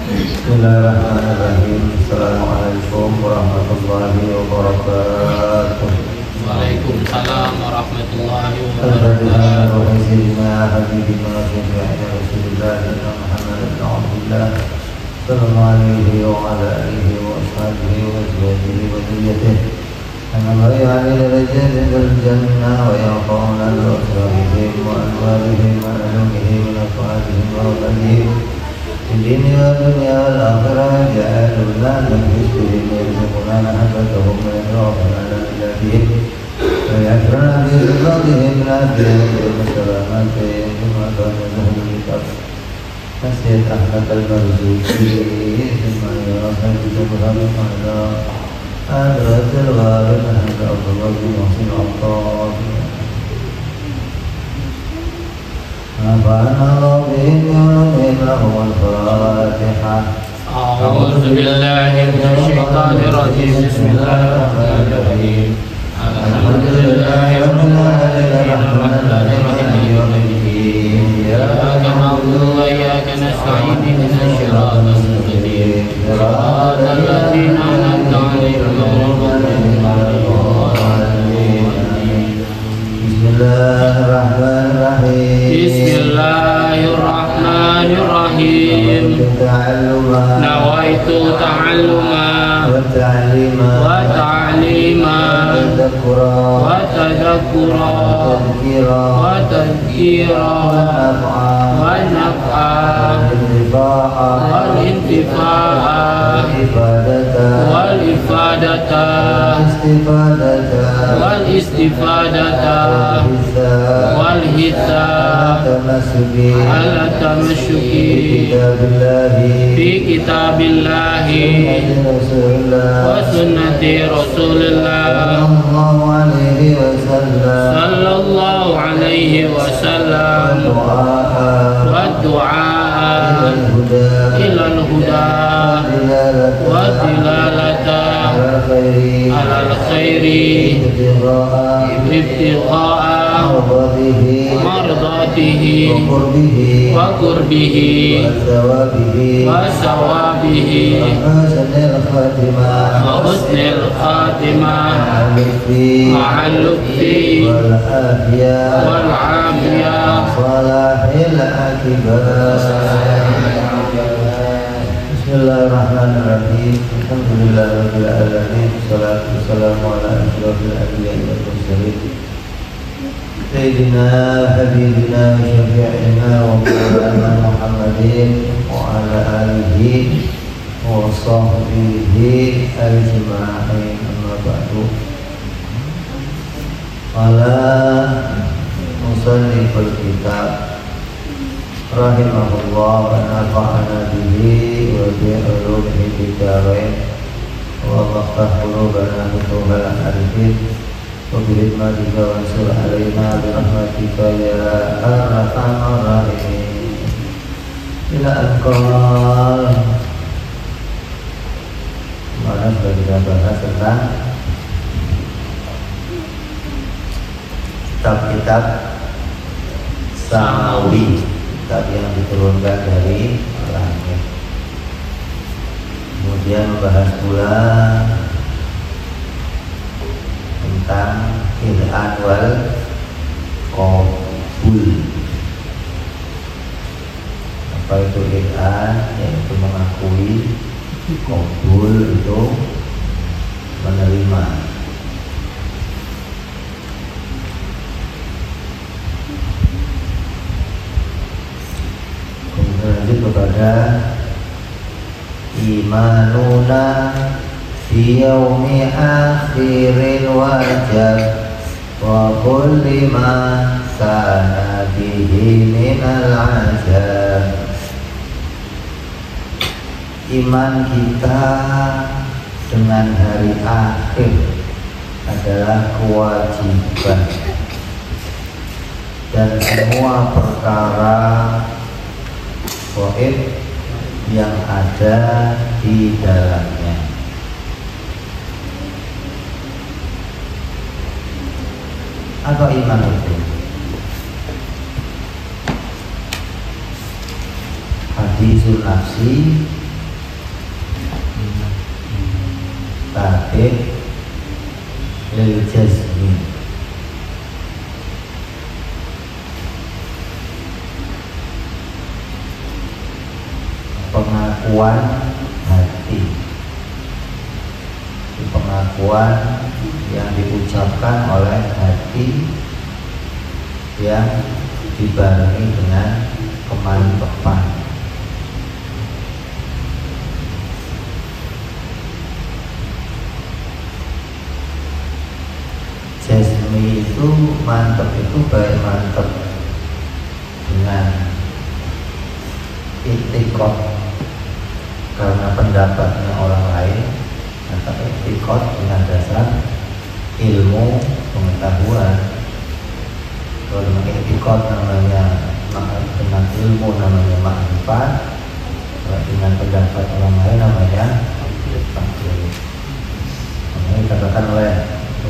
Bismillahirrahmanirrahim. Assalamualaikum warahmatullahi wabarakatuh. Waalaikumsalam warahmatullahi Alhamdulillah wabarakatuh. wa sayyidina habibina syafi'ina rasulillah Muhammad bin Abdullah sallallahu alaihi wa ala alihi wa ashabihi wa azwajihi wa dhurriyyatihi kama ya'lamu darajat al-jannah wa yaqawna al-asrarihim wa anwarihim wa alumihim wa nafa'atihim wa radihim Dini wa dunia wal akhirah ja'alullah min hizbihim yarzuquna nahabatahum wa yarafuna ala iladihim wa yakrana bi rizadihim nabiyahum wa salamati wa ta'ala kitab Masjid Ahmad al-Marzuki Sima yarafah bijabahami ma'ala Adratul warid Ahmad Abdullah bin Muhsin Al-Tab نفعنا الله بهم ومن لهم الفاتحة أعوذ بالله من الشيطان الرجيم. بسم الله الرحمن الرحيم. الحمد لله رب العالمين الرحمن الرحيم يوم الدين إياك نعبد وإياك نستعين اهدنا الصراط المستقيم صراط الذين أنعمت عليهم غير المغضوب عليهم. Bismillahirrahmanirrahim. Bismillahirrahmanirrahim. Nawaitu ta'alluma wa ta'lima wa tadhakkura wa tadhkira wa naf'a wal intifa'a wal ifadata wal istifadata wal hisab ala tamassuki fi kitabillahi wa sunnati rasulillah sallallahu alaihi wasallam wa du'a ilal huda wa dilalata alal khairi ibtigha'a mardatihi wa qurbihi wa sawabihi wa husnil khatimah ma'al lutfi wal afiyah salahil akibat. Bismillahirrahmanirrahim. Alhamdulillahirabbil alamin. Wassalatu wassalamu ala asyrofil anbiya'i wal mursalin. Sayyidina habibina syafi'ina wa maulana Muhammadin wa ala alihi wa sahbihi ajma'in. Amma ba'du. Qala musanniful kitab rahimahullah wa nafa'ana bihi wa bi'ulumihi bidarain wa maftah qulubana futuhal arifin wa bihidmatika wa ansur alaina birahmatika ya arhamar rahimin. Ila al-qal mana sudah kita bahas tentang kitab-kitab samawi, kitab yang diturunkan dari langit. Kemudian membahas pula tentang il'an wal qabul. Apa itu il'an? Yaitu mengakui, qabul itu menerima. Lanjut kepada imanuna fi yaumi akhiril wajab wa kulli ma sana bihi minal ajab. Iman kita dengan hari akhir adalah kewajiban, dan semua perkara gaib yang ada di dalamnya. Apa iman itu? Hadisul nafsi tabi lil jazmi. Pengakuan hati, pengakuan yang diucapkan oleh hati yang dibarengi dengan kemantepan. Jazmi itu mantep, itu baik mantep dengan itikot karena pendapatnya orang lain, atau itikot dengan dasar ilmu pengetahuan. Kalau dengan itikot namanya dengan ilmu namanya ma'rifat, kalau dengan pendapat orang lain namanya taklid. Makanya dikatakan oleh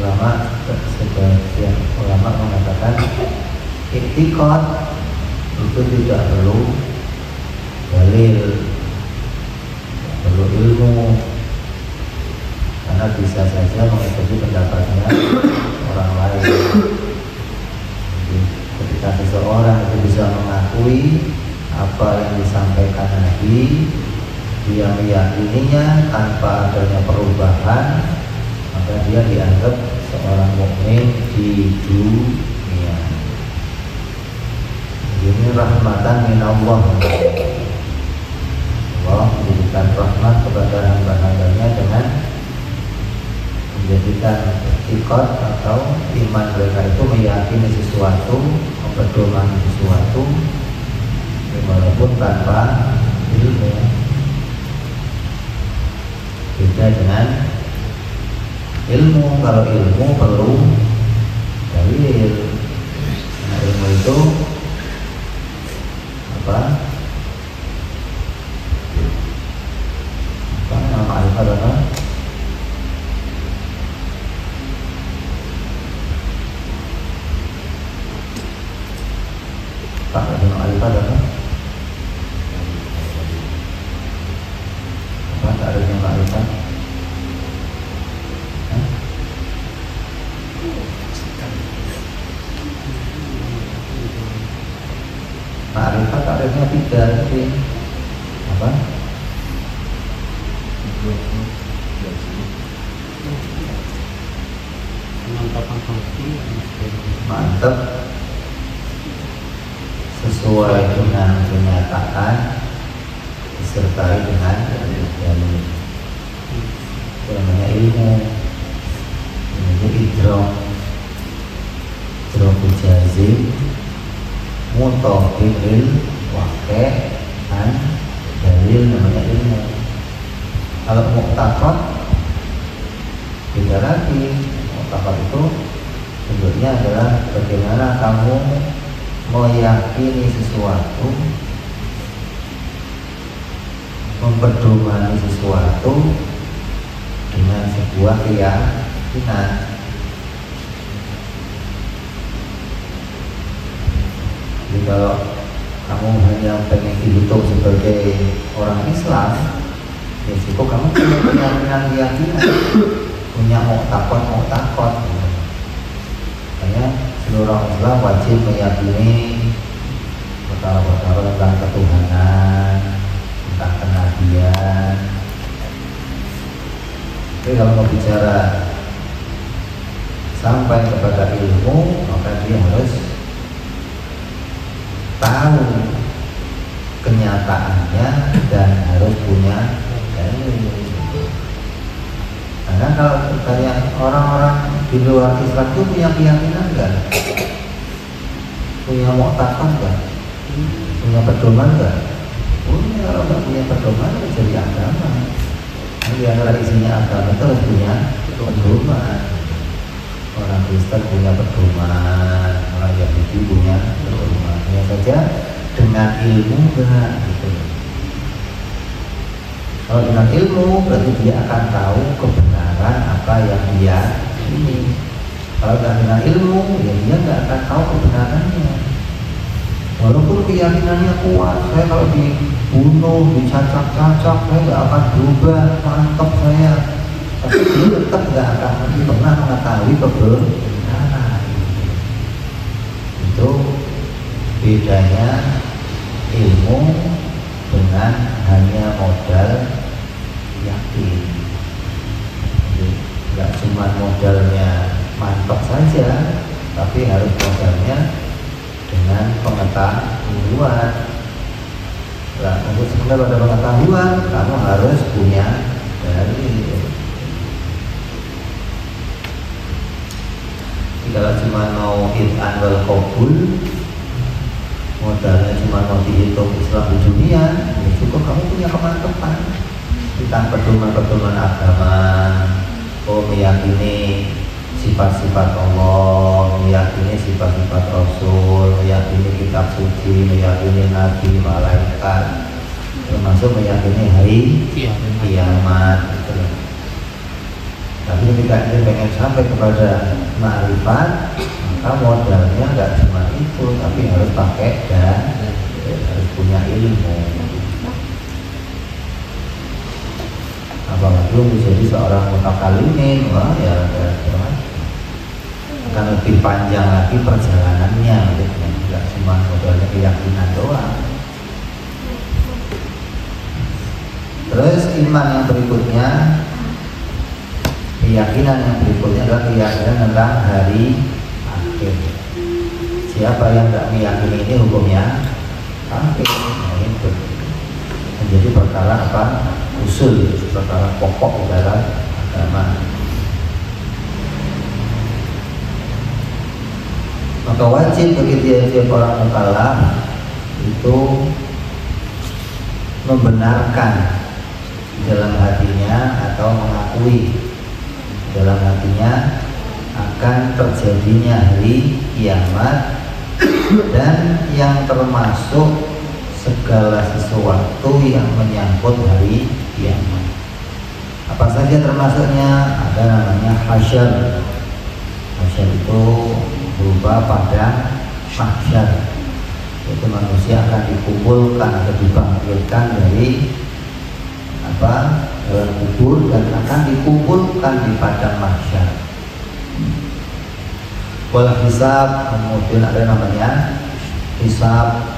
ulama, sebagian ulama mengatakan itikot itu tidak perlu dalil, tidak perlu ilmu, karena bisa saja mengikuti pendapatnya orang lain. Jadi, ketika seseorang itu bisa mengakui apa yang disampaikan Nabi, dia meyakininya tanpa adanya perubahan, maka dia dianggap seorang mukmin di dunia. Ini rahmatan min Allah. Allah memberikan rahmat kepada hamba-hambanya dengan menjadikan ikut atau iman mereka itu meyakini sesuatu, memperdomani sesuatu, walaupun tanpa ilmu. Beda dengan ilmu. Kalau ilmu perlu dalil. Nah, ilmu itu apa? Nama alifat apa? Pak, nama alifat apa? Apa tak ada nama alifat? Ma'rifat tarifnya 3, tapi apa? Mantap sesuai dengan kenyataan disertai dengan dalil. Itu namanya ilmu. Itu idrok jazim mutabiqil waqi' an dalil, namanya ilmu. Kalau mu'taqad beda lagi. Mu'taqad itu bentuknya adalah bagaimana kamu meyakini sesuatu, memperdomani sesuatu dengan sebuah keyakinan. Jadi kalau kamu hanya pengen dihitung sebagai orang Islam, ya cukup kamu punya keyakinan, punya mu'taqad. Makanya seluruh orang Islam wajib meyakini perkara-perkara tentang ketuhanan, tentang kenabian. Tapi kalau mau bicara sampai kepada ilmu, maka dia harus tahu kenyataannya dan harus punya dalil. Karena kalau kayak orang-orang di luar Islam itu punya keyakinan enggak? Punya mu'taqad enggak? Punya pedoman enggak? Punya. Kalau enggak punya pedoman itu jadi agama. Di antara isinya agama itu harus punya pedoman. Orang Kristen punya pedoman, orang Yahudi punya pedoman. Hanya saja dengan ilmu enggak gitu. Kalau dengan ilmu berarti dia akan tahu kebenaran apa yang dia ini. Kalau dengan ilmu ya dia nggak akan tahu kebenarannya. Walaupun keyakinannya kuat, saya kalau dibunuh, dicacak-cacak, saya nggak akan berubah, mantap saya. tapi dia tetap nggak akan pernah mengetahui kebenaran. Itu bedanya ilmu dengan hanya modal yakin. Jadi nggak cuma modalnya mantap saja, tapi harus modalnya dengan pengetahuan. Nah, untuk sekedar pada pengetahuan, kamu harus punya dalil. Kalau cuma mau id'an wal qabul, modalnya cuma mau dihitung Islam di dunia, ya cukup kamu punya kemantapan tentang pedoman-pedoman agama. Oh, meyakini sifat-sifat Allah, meyakini sifat-sifat Rasul, meyakini kitab suci, meyakini nabi, malaikat, termasuk meyakini hari kiamat gitu. Tapi ketika dia pengen sampai kepada ma'rifat, maka modalnya nggak cuma itu, tapi harus pakai dan harus punya ilmu. Apalagi bisa jadi seorang mutakalimin, wah ya akan lebih panjang lagi perjalanannya, gitu. Nggak cuma modalnya keyakinan doang. Terus iman yang berikutnya, keyakinan yang berikutnya adalah keyakinan tentang hari akhir. Siapa yang tidak meyakini ini hukumnya kafir. Nah, itu menjadi perkara apa? Usul, perkara pokok dalam agama. Maka wajib bagi tiap orang mukallaf itu membenarkan dalam hatinya atau mengakui dalam hatinya akan terjadinya hari kiamat dan yang termasuk segala sesuatu yang menyangkut hari kiamat. Apa saja termasuknya? Ada namanya hasyar. Hasyar itu berupa padang mahsyar, yaitu manusia akan dikumpulkan atau dibangkitkan dari dalam kubur dan akan dikumpulkan di padang mahsyar. Wal hisab, kemudian ada namanya hisab.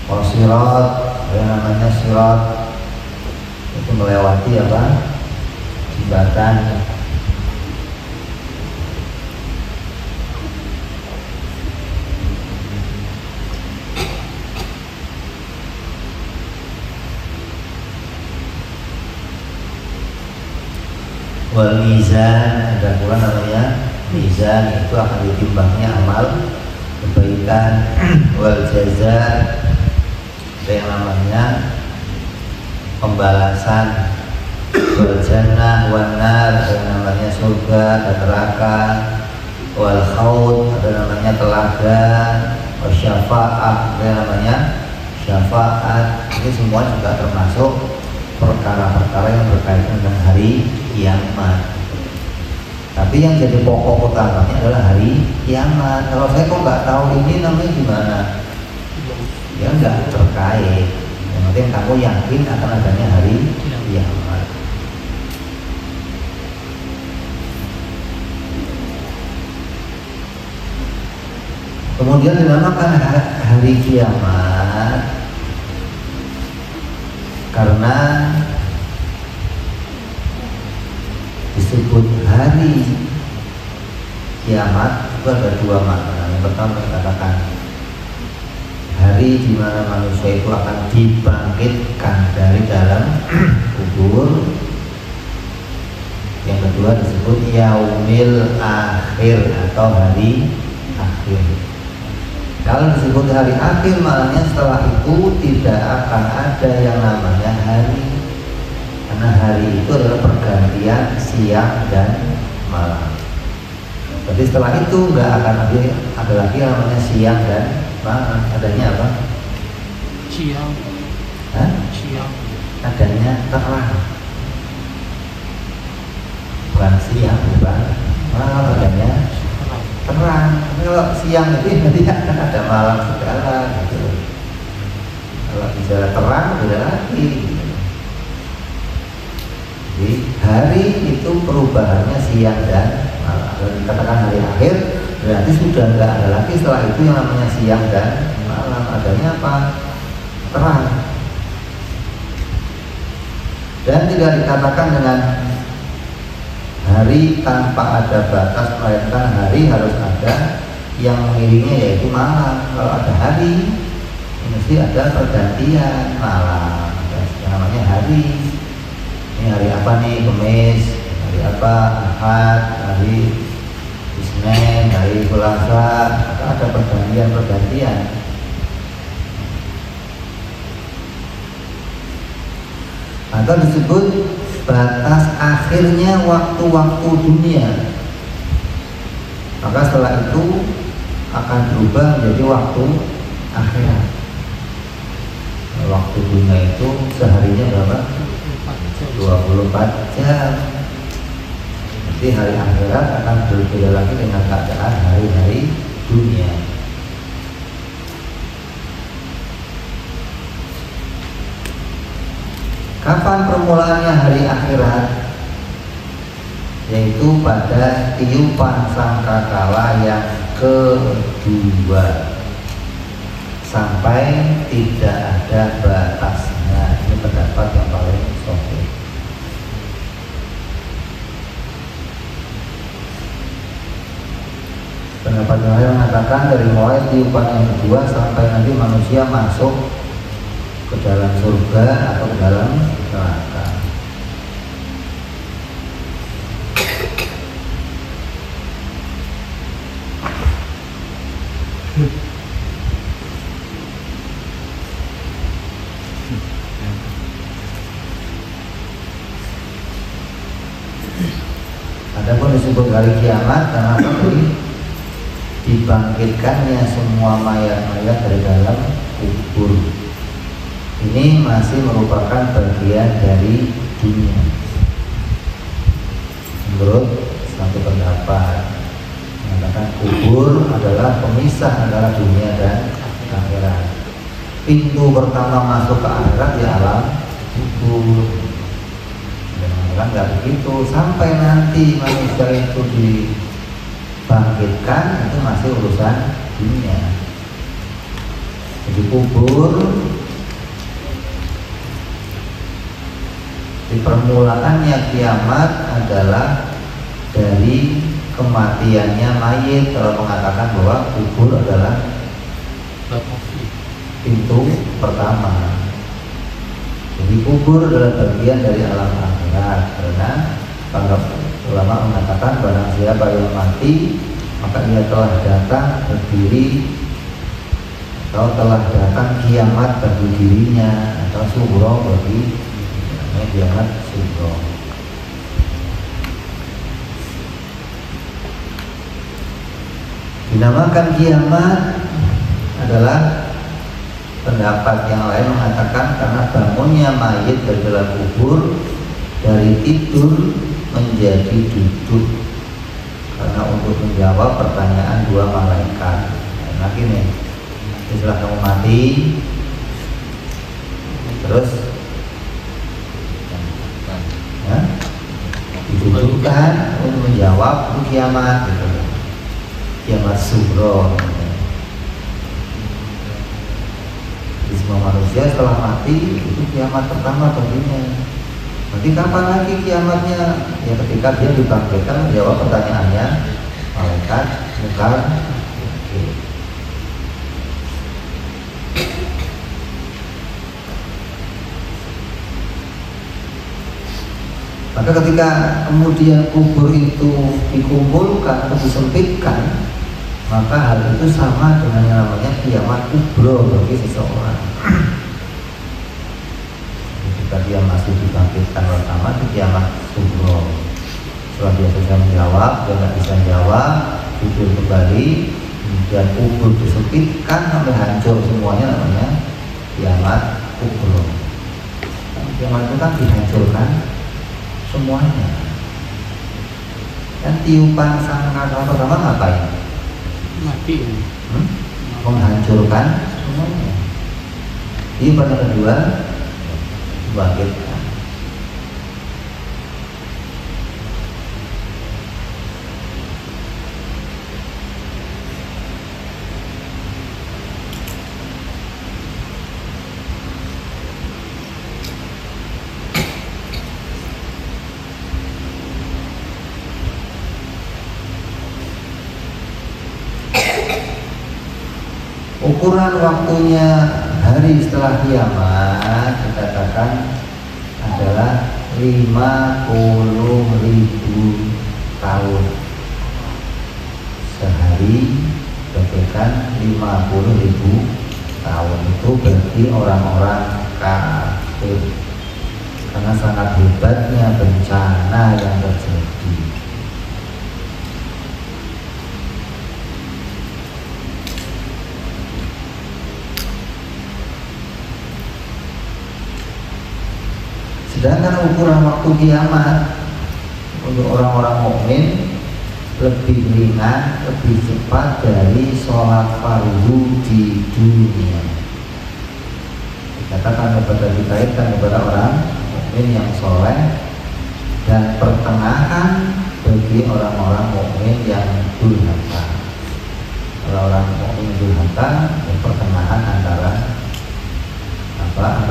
Wal sirat, ada namanya sirat, itu melewati jembatan. Wal mizan, ada pula namanya mizan, itu akan ditimbangnya amal kebaikan. Wal jaza, ada yang namanya pembalasan. Wal jannah wan nar, ada yang namanya surga dan neraka. Wal khaut, ada namanya telaga. Wal syafa'at, ada yang namanya syafaat. Ini semua juga termasuk perkara-perkara yang berkaitan dengan hari kiamat. Tapi yang jadi pokok utamanya adalah hari kiamat. Kalau saya kok nggak tahu ini, namanya gimana? Ya nggak terkait. Yang penting kamu yakin akan adanya hari kiamat. Kemudian dinamakan hari kiamat karena disebut hari kiamat itu ada dua makna. Yang pertama dikatakan hari di mana manusia itu akan dibangkitkan dari dalam kubur. Yang kedua disebut yaumil akhir atau hari akhir. Kalau disebut hari akhir, maknanya setelah itu tidak akan ada yang namanya hari, karena hari itu adalah pergantian siang dan malam. Jadi setelah itu nggak akan ada lagi yang namanya siang dan malam. Adanya apa? Siang. Hah? Siang. Adanya terang. Bukan siang, bukan malam, adanya terang. Kalau siang itu nanti akan ada malam segala gitu. Kalau bicara terang beda lagi. Jadi hari itu perubahannya siang dan malam. Kalau dikatakan hari akhir, berarti sudah nggak ada lagi setelah itu yang namanya siang dan malam. Adanya apa? Terang. Dan tidak dikatakan dengan hari tanpa ada batas, melainkan hari harus ada yang mengiringinya, yaitu malam. Kalau ada hari, mesti ada pergantian malam. Yang namanya hari. Ini hari apa nih? Kamis. Hari apa? Ahad. Hari Senin. Hari Selasa. Ada pergantian. Atau disebut batas akhirnya waktu-waktu dunia. Maka setelah itu akan berubah menjadi waktu akhirat. Waktu dunia itu seharinya berapa? 24 jam. Nanti hari akhirat akan berbeda lagi dengan keadaan hari-hari dunia. Kapan permulaannya hari akhirat? Yaitu pada tiupan sangkakala yang kedua, sampai tidak ada batasnya. Ini pendapat yang paling sahih. Pendapat yang lain mengatakan dari mulai tiupan yang kedua sampai nanti manusia masuk ke dalam surga atau ke dalam neraka. Adapun disebut hari kiamat karena tadi dibangkitkannya semua mayat-mayat dari dalam kubur. Ini masih merupakan bagian dari dunia. Menurut satu pendapat mengatakan kubur adalah pemisah antara dunia dan akhirat. Pintu pertama masuk ke akhirat di alam kubur. Dan nggak begitu, sampai nanti manusia itu dibangkitkan itu masih urusan dunia. Jadi kubur di permulaannya kiamat adalah dari kematiannya mayit. Kalau mengatakan bahwa kubur adalah pintu pertama. Jadi kubur adalah bagian dari alam akhirat, karena para ulama mengatakan barang siapa yang mati maka ia telah datang berdiri atau telah datang kiamat bagi dirinya atau sugro bagi kiamat sugro. Dinamakan kiamat adalah pendapat yang lain mengatakan karena bangunnya mayit dari dalam kubur dari tidur menjadi duduk, karena untuk menjawab pertanyaan dua malaikat. Nah gini, setelah kamu mati terus ya, didudukkan untuk menjawab kiamat gitu. Kiamat sugro. Semua manusia setelah mati itu kiamat pertama baginya. Nanti kapan lagi kiamatnya? Ya ketika dia dibangkitkan menjawab pertanyaannya malaikat Munkar. Maka ketika kemudian kubur itu dikumpulkan atau disempitkan, maka hal itu sama dengan yang namanya kiamat kubro bagi seseorang. Ketika dia masih dibangkitkan pertama itu kiamat kubro. Setelah dia bisa menjawab, dia tidak bisa menjawab, tidur kembali, kemudian kubur disempitkan sampai hancur semuanya, namanya kiamat kubro. Kiamat itu kan dihancurkan semuanya. Dan tiupan sangkakala pertama ngapain? Mati. Menghancurkan semuanya. Tiupan kedua bangkitkan. ukuran waktunya hari setelah kiamat dikatakan adalah 50.000 tahun. Sehari bagaikan 50.000 tahun. Itu bagi orang-orang kafir, karena sangat hebatnya bencana yang terjadi. Sedangkan ukuran waktu kiamat untuk orang-orang mukmin lebih ringan, lebih cepat dari sholat fardu di dunia. Dikatakan kepada dikaitkan kepada orang mukmin yang soleh, dan pertengahan bagi orang-orang mukmin yang durhaka. Orang-orang mukmin durhaka dan pertengahan antara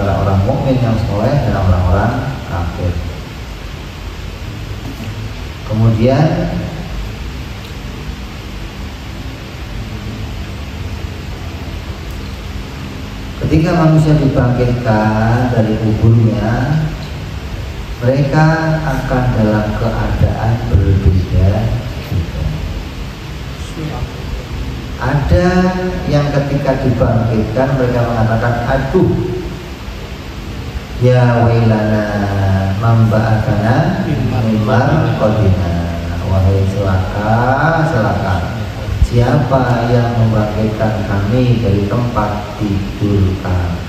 orang mukmin yang soleh dan orang-orang kafir. Kemudian ketika manusia dibangkitkan dari kuburnya, mereka akan dalam keadaan berbeda. Ada yang ketika dibangkitkan mereka mengatakan, aduh, ya wailana mamba'akana mimar qadina, wahai celaka, siapa yang membangkitkan kami dari tempat tidur kami.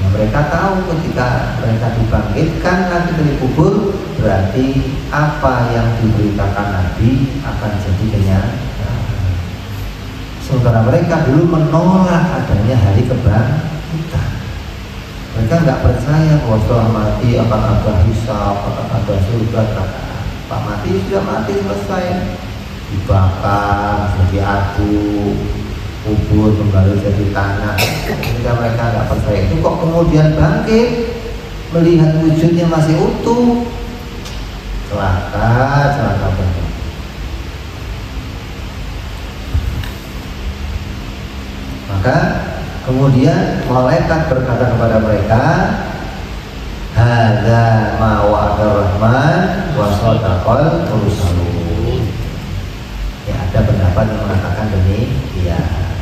Nah, mereka tahu ketika mereka dibangkitkan lagi dari kubur, berarti apa yang diberitakan Nabi akan jadi kenyataan. Sementara mereka dulu menolak adanya hari kebangkitan. Mereka nggak percaya bahwa setelah mati akan ada hisab, akan ada surga. Pak mati sudah mati, selesai, dibakar jadi abu, kubur kembali jadi tanah. Ketika mereka nggak percaya itu, kok kemudian bangkit melihat wujudnya masih utuh. Celaka banget. Maka kemudian malaikat berkata kepada mereka, hadza ma wa'ada rahman wa sadaqal mursalun. Ya, ada pendapat yang mengatakan demikian.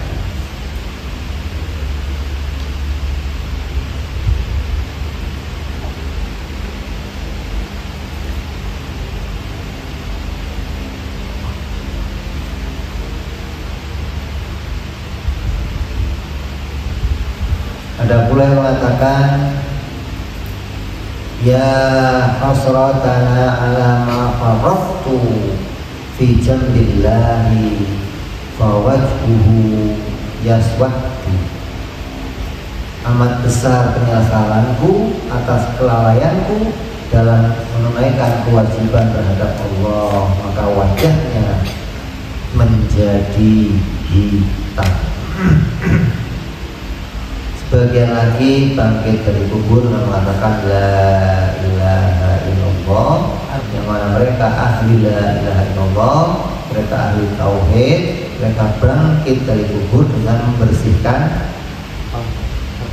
Ada pula yang mengatakan, ya hasratana ala ma farraftu fi jambillahi fawajhuhu yaswaddu. Amat besar penyesalanku atas kelalaianku dalam menunaikan kewajiban terhadap Allah, maka wajahnya menjadi hitam. Sebagian lagi bangkit dari kubur dan mengatakan la ilaha illallah, yang mana mereka ahli la ilaha illallah, mereka ahli tauhid, mereka bangkit dari kubur dengan membersihkan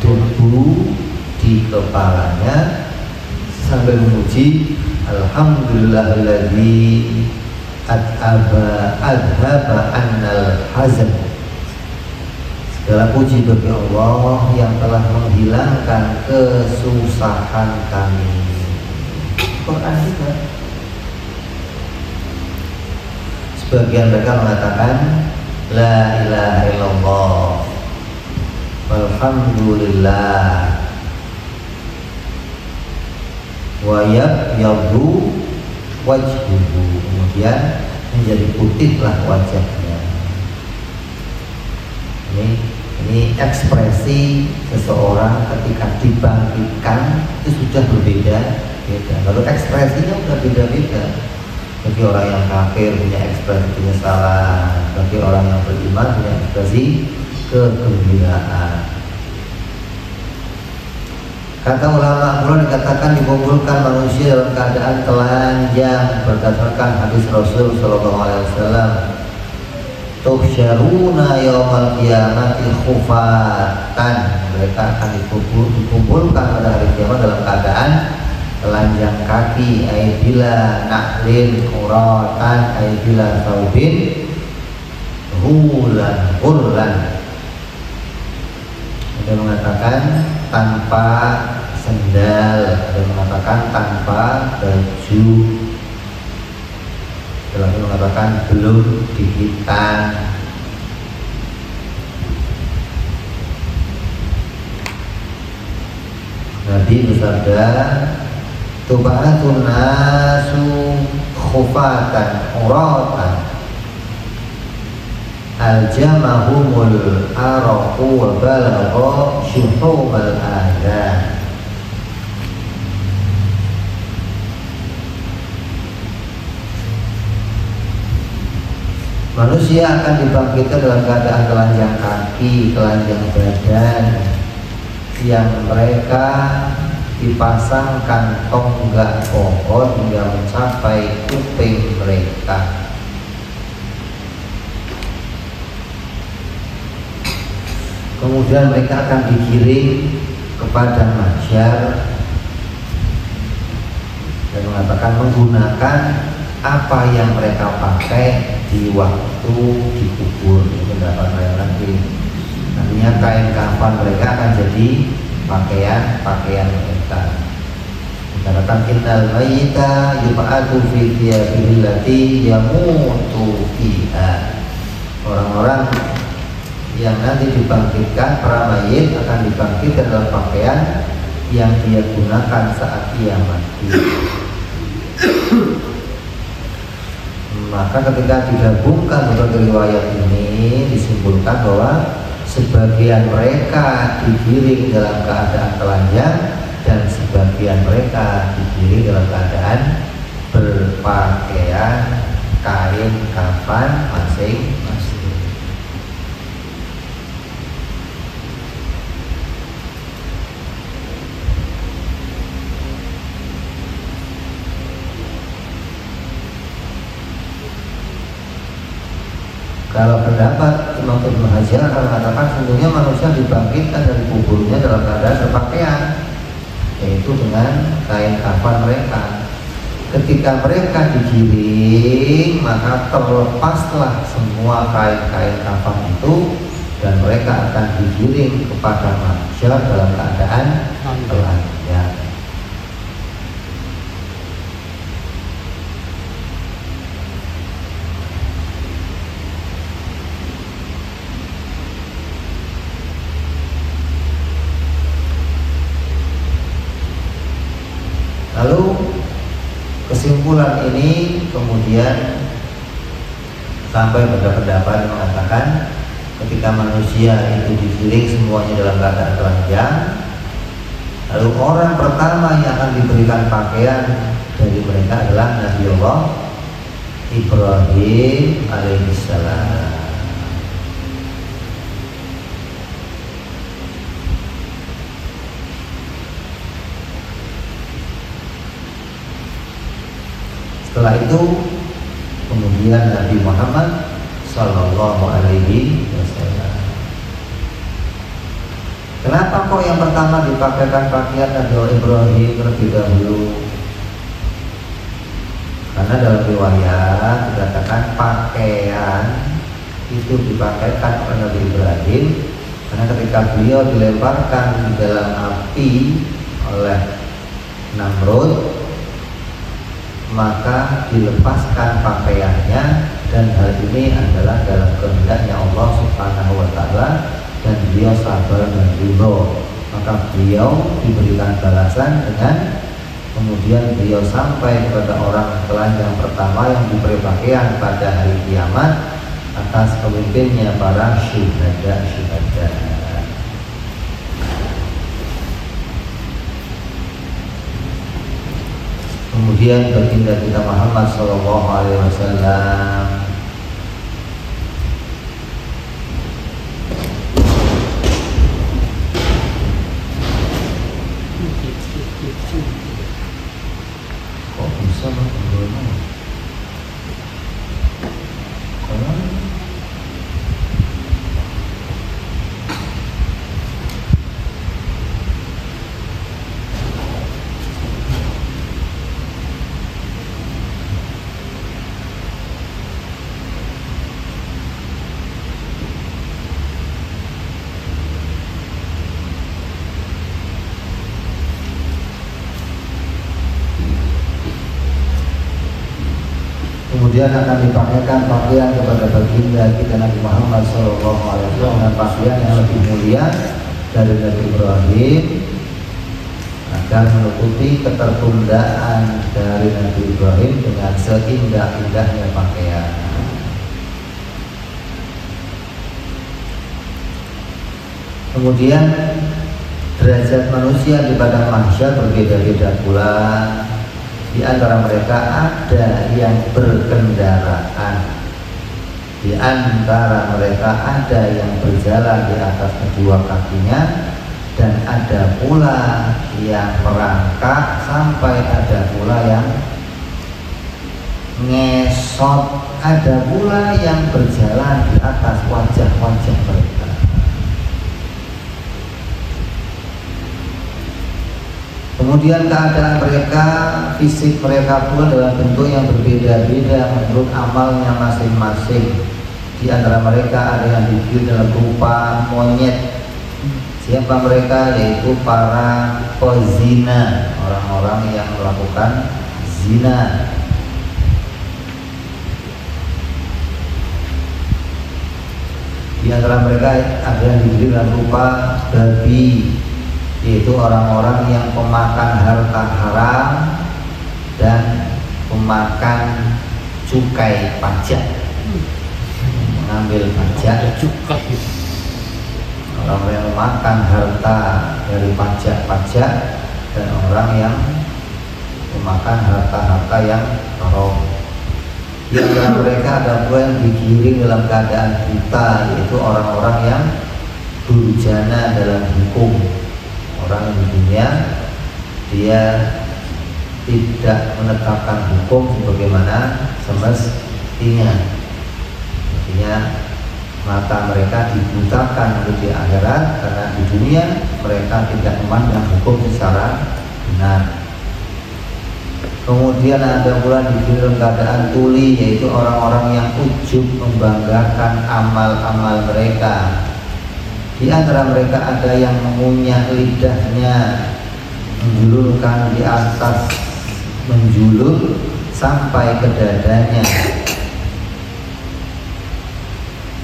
debu di kepalanya sambil memuji alhamdulillahilladzi adhaba annal hazan. Segala puji bagi Allah yang telah menghilangkan kesusahan kami. Quran juga. Sebagian mereka mengatakan la ilaha illallah walhamdulillah wa yabyadu wajhuhu, kemudian menjadi putihlah wajahnya. Ini ekspresi seseorang ketika dibangkitkan itu sudah berbeda. Lalu ekspresinya sudah beda-beda. Bagi orang yang kafir punya ekspresi penyesalan, bagi orang yang beriman punya ekspresi kegembiraan. Kata ulama pula dikatakan dikumpulkan manusia dalam keadaan telanjang berdasarkan hadis Rasul Shallallahu Alaihi Wasallam. Tuhsyaruna yaumal qiyamati khufatan, mereka akan dikumpulkan pada hari kiamat dalam keadaan telanjang kaki, aibila naklin uratan, aibila saubin hulan. Ada mengatakan tanpa sendal, ada mengatakan tanpa baju, ada lagi mengatakan belum dihitan. Nabi bersabda, tub'atun nasu khufatan uratan aljamahumul araqu wa balagha syuhumal adhan. Manusia akan dibangkitkan dalam keadaan telanjang kaki, telanjang badan, yang mereka dipasangkan tonggak pohon hingga mencapai kuping mereka. Kemudian mereka akan digiring kepada mahsyar dan mengatakan menggunakan apa yang mereka pakai di waktu dikubur. Pendapat lain lagi, artinya kain kafan mereka akan jadi pakaian mereka. Dikatakan innal mayyita yub'atu fi thiyabihi allati yamutu fiha. Orang-orang yang nanti dibangkitkan, para mayit akan dibangkitkan dalam pakaian yang dia gunakan saat ia mati. Maka ketika digabungkan berbagai riwayat ini, disimpulkan bahwa sebagian mereka digiring dalam keadaan telanjang dan sebagian mereka digiring dalam keadaan berpakaian kain kafan masing-masing. Kalau pendapat Imam Ibnu Hajar akan mengatakan sesungguhnya manusia dibangkitkan dari kuburnya dalam keadaan berpakaian, yaitu dengan kain kafan mereka. Ketika mereka digiring, maka terlepaslah semua kain-kain kafan itu dan mereka akan digiring kepada mahsyar dalam keadaan telanjang. Lalu kesimpulan ini kemudian sampai pada pendapat yang mengatakan ketika manusia itu digiring semuanya dalam keadaan telanjang, lalu orang pertama yang akan diberikan pakaian dari mereka adalah Nabiullah Ibrahim alaihissalam. Setelah itu kemudian Nabi Muhammad Sallallahu Alaihi Wasallam. Kenapa kok yang pertama dipakaikan pakaian Nabi Ibrahim terlebih dahulu? Karena dalam riwayat dikatakan pakaian itu dipakaikan oleh Nabi Ibrahim karena ketika beliau dilemparkan di dalam api oleh Namrud, maka dilepaskan pakaiannya, dan hal ini adalah dalam kehendaknya Allah Subhanahu wa Ta'ala, dan beliau sabar dan ridho. Maka beliau diberikan balasan dengan kemudian beliau sampai kepada orang telanjang pertama yang diberi pakaian pada hari kiamat atas pemimpinnya para syuhada. Kemudian baginda kita Muhammad Sallallahu Alaihi Wasallam kok bisa karena Kemudian akan dipakaikan pakaian kepada baginda kita Nabi Muhammad SAW dengan pakaian yang lebih mulia dari Nabi Ibrahim, agar menutupi ketertundaan dari Nabi Ibrahim dengan seindah-indahnya pakaian. Kemudian derajat manusia di padang mahsyar berbeda-beda pula. Di antara mereka ada yang berkendaraan, di antara mereka ada yang berjalan di atas kedua kakinya, dan ada pula yang merangkak, sampai ada pula yang ngesot, ada pula yang berjalan di atas wajah-wajah mereka. Kemudian keadaan mereka, fisik mereka pun dalam bentuk yang berbeda-beda menurut amalnya masing-masing. Di antara mereka ada yang dibikin dalam rupa monyet. Siapa mereka? Yaitu para pezina, orang-orang yang melakukan zina. Di antara mereka ada yang dibikin dalam rupa babi, yaitu orang-orang yang pemakan harta haram dan pemakan cukai pajak, mengambil pajak cukai. Orang yang memakan harta dari pajak-pajak dan orang yang memakan harta-harta yang haram. Di antara mereka ada pula yang digiring dalam keadaan buta, yaitu orang-orang yang durjana dalam hukum. Orang di dunia dia tidak menetapkan hukum sebagaimana semestinya. Artinya mata mereka dibutakan di akhirat, karena di dunia mereka tidak memandang hukum secara benar. Kemudian ada pula di dalam keadaan tuli, yaitu orang-orang yang ujub membanggakan amal-amal mereka. Di antara mereka ada yang mengunyah lidahnya, menjulurkan di atas, menjulur sampai ke dadanya,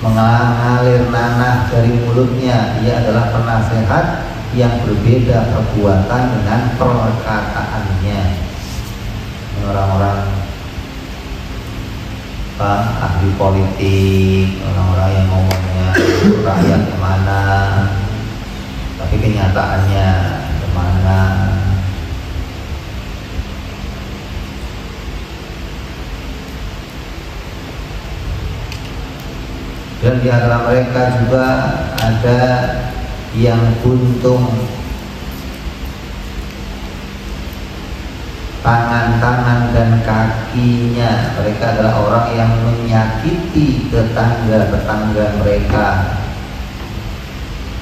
mengalir nanah dari mulutnya. Ia adalah penasehat yang berbeda perbuatan dengan perkataannya. Orang-orang ahli politik, orang-orang yang ngomongnya rakyat kemana, tapi kenyataannya kemana. Dan di antara mereka juga ada yang buntung tangan-tangan dan kakinya. Mereka adalah orang yang menyakiti tetangga-tetangga mereka.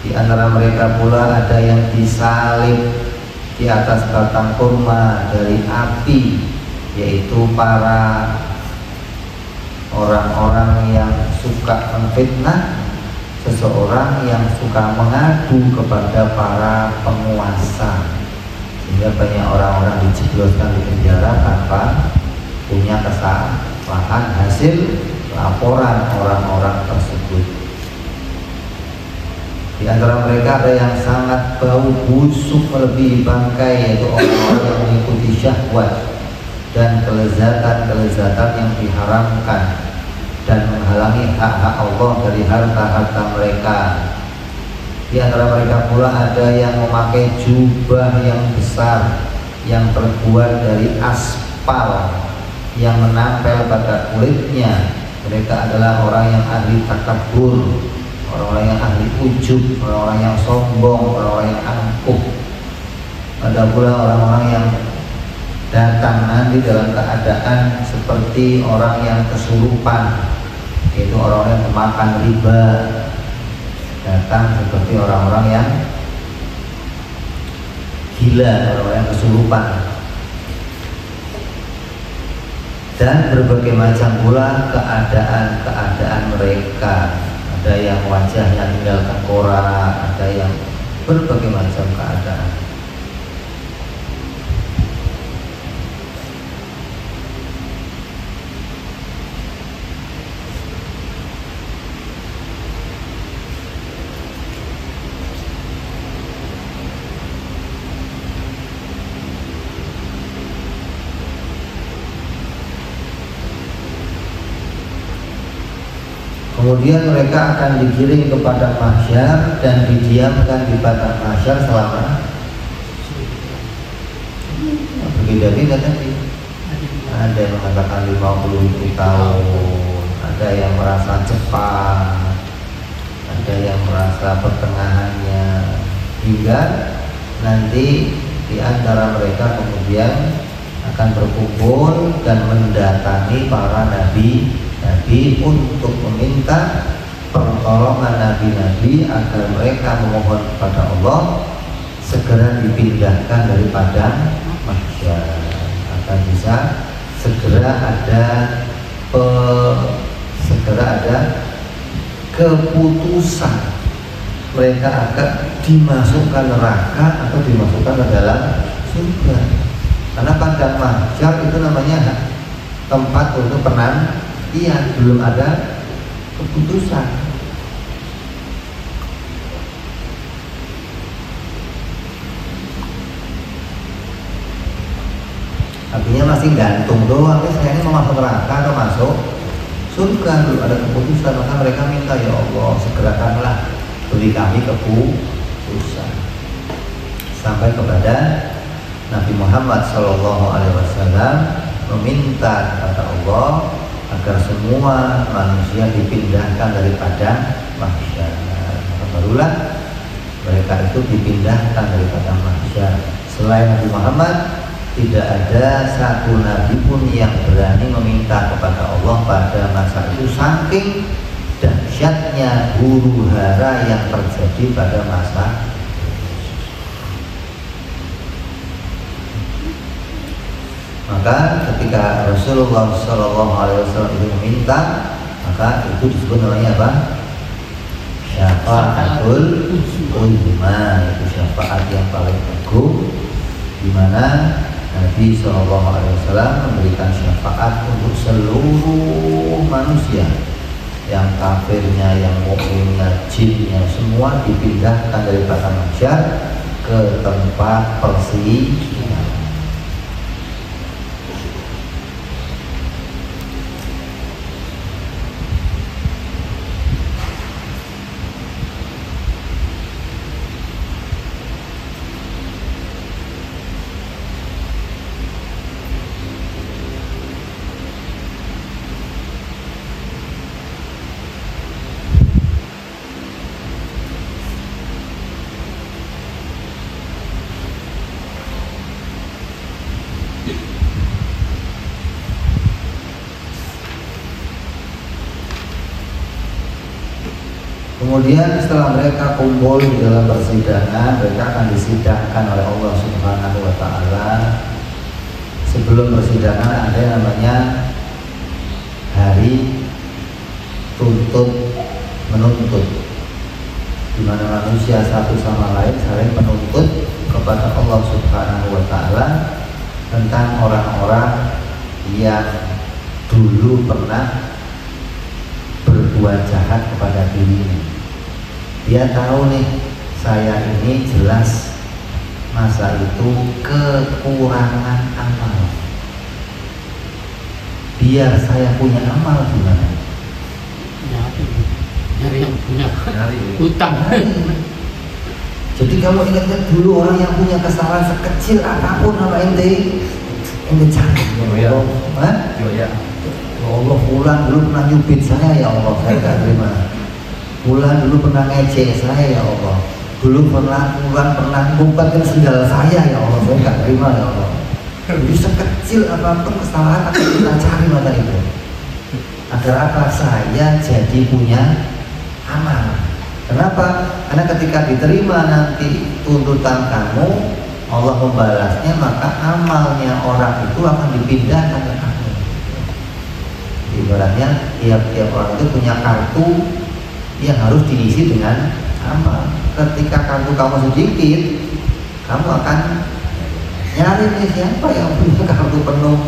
Di antara mereka pula ada yang disalib di atas batang kurma dari api, yaitu para orang-orang yang suka memfitnah seseorang, yang suka mengadu kepada para penguasa, sehingga banyak orang-orang dijebloskan di penjara tanpa punya kesalahan hasil laporan orang-orang tersebut. Di antara mereka ada yang sangat bau busuk melebihi bangkai, yaitu orang-orang yang mengikuti syahwat dan kelezatan-kelezatan yang diharamkan, dan menghalangi hak-hak Allah dari harta-harta mereka. Di antara mereka pula ada yang memakai jubah yang besar yang terbuat dari aspal yang menempel pada kulitnya. Mereka adalah orang yang ahli takabur, orang-orang yang ahli ujub, orang-orang yang sombong, orang-orang yang angkuh. Ada pula orang-orang yang datang nanti dalam keadaan seperti orang yang kesurupan, yaitu orang yang memakan riba. Datang seperti orang-orang yang gila, orang-orang yang kesurupan. Dan berbagai macam pula keadaan-keadaan mereka. Ada yang wajahnya tinggal tengkorak, ada yang berbagai macam keadaan. Kemudian mereka akan digiring ke padang mahsyar dan didiamkan di padang mahsyar selama berbeda-beda tadi. Ada yang mengatakan 50.000 tahun, ada yang merasa cepat, ada yang merasa pertengahannya, hingga nanti di antara mereka kemudian akan berkumpul dan mendatangi para nabi untuk meminta pertolongan nabi-nabi agar mereka memohon kepada Allah segera dipindahkan dari padang mahsyar, agar bisa segera ada keputusan mereka akan dimasukkan neraka atau dimasukkan ke dalam surga. Karena padang mahsyar itu namanya tempat untuk penantian, belum ada keputusan. Artinya masih gantung doang, saya ini mau masuk neraka atau masuk surga, belum ada keputusan. Maka mereka minta, ya Allah segerakanlah beri kami keputusan. Sampai kepada Nabi Muhammad SAW meminta kepada Allah agar semua manusia dipindahkan daripada mahsyar. Maka barulah mereka itu dipindahkan daripada mahsyar. Selain Nabi Muhammad, tidak ada satu nabi pun yang berani meminta kepada Allah pada masa itu, saking dahsyatnya huru hara yang terjadi pada masa. Maka ketika Rasulullah SAW itu meminta, maka itu disebut namanya apa? Syafaatul uzma, itu syafaat yang paling agung, di mana Nabi SAW memberikan syafaat untuk seluruh manusia, yang kafirnya, yang mukminnya, jinnya, semua dipindahkan dari padang mahsyar ke tempat persidangan. Kemudian setelah mereka kumpul di dalam persidangan, mereka akan disidangkan oleh Allah Subhanahu wa Ta'ala. Sebelum persidangan ada yang namanya hari tuntut menuntut, di mana manusia satu sama lain saling menuntut kepada Allah Subhanahu wa Ta'ala tentang orang-orang yang dulu pernah berbuat jahat kepada dirinya. Dia tahu nih, saya ini jelas masa itu kekurangan amal. Biar saya punya amal gimana? Nyari yang punya utang. Jadi kamu ingat dulu orang yang punya kesalahan sekecil apapun apa ente cari. Ya Allah, Fulan dulu pernah nyubit saya, ya Allah, saya tidak terima. Fulan dulu pernah ngecek saya, ya Allah. Dulu Fulan pernah ngumpetin sendal saya, ya Allah, saya tidak terima, ya Allah. Jadi sekecil apapun kesalahan akan kita cari mata itu. Agar apa? Saya jadi punya amal. Kenapa? Karena ketika diterima nanti tuntutan kamu, Allah membalasnya, maka amalnya orang itu akan dipindahkan ke kamu. Ibaratnya tiap-tiap orang itu punya kartu yang harus diisi dengan amal. Ketika kartu kamu sedikit, kamu akan nyari nih siapa yang punya kartu penuh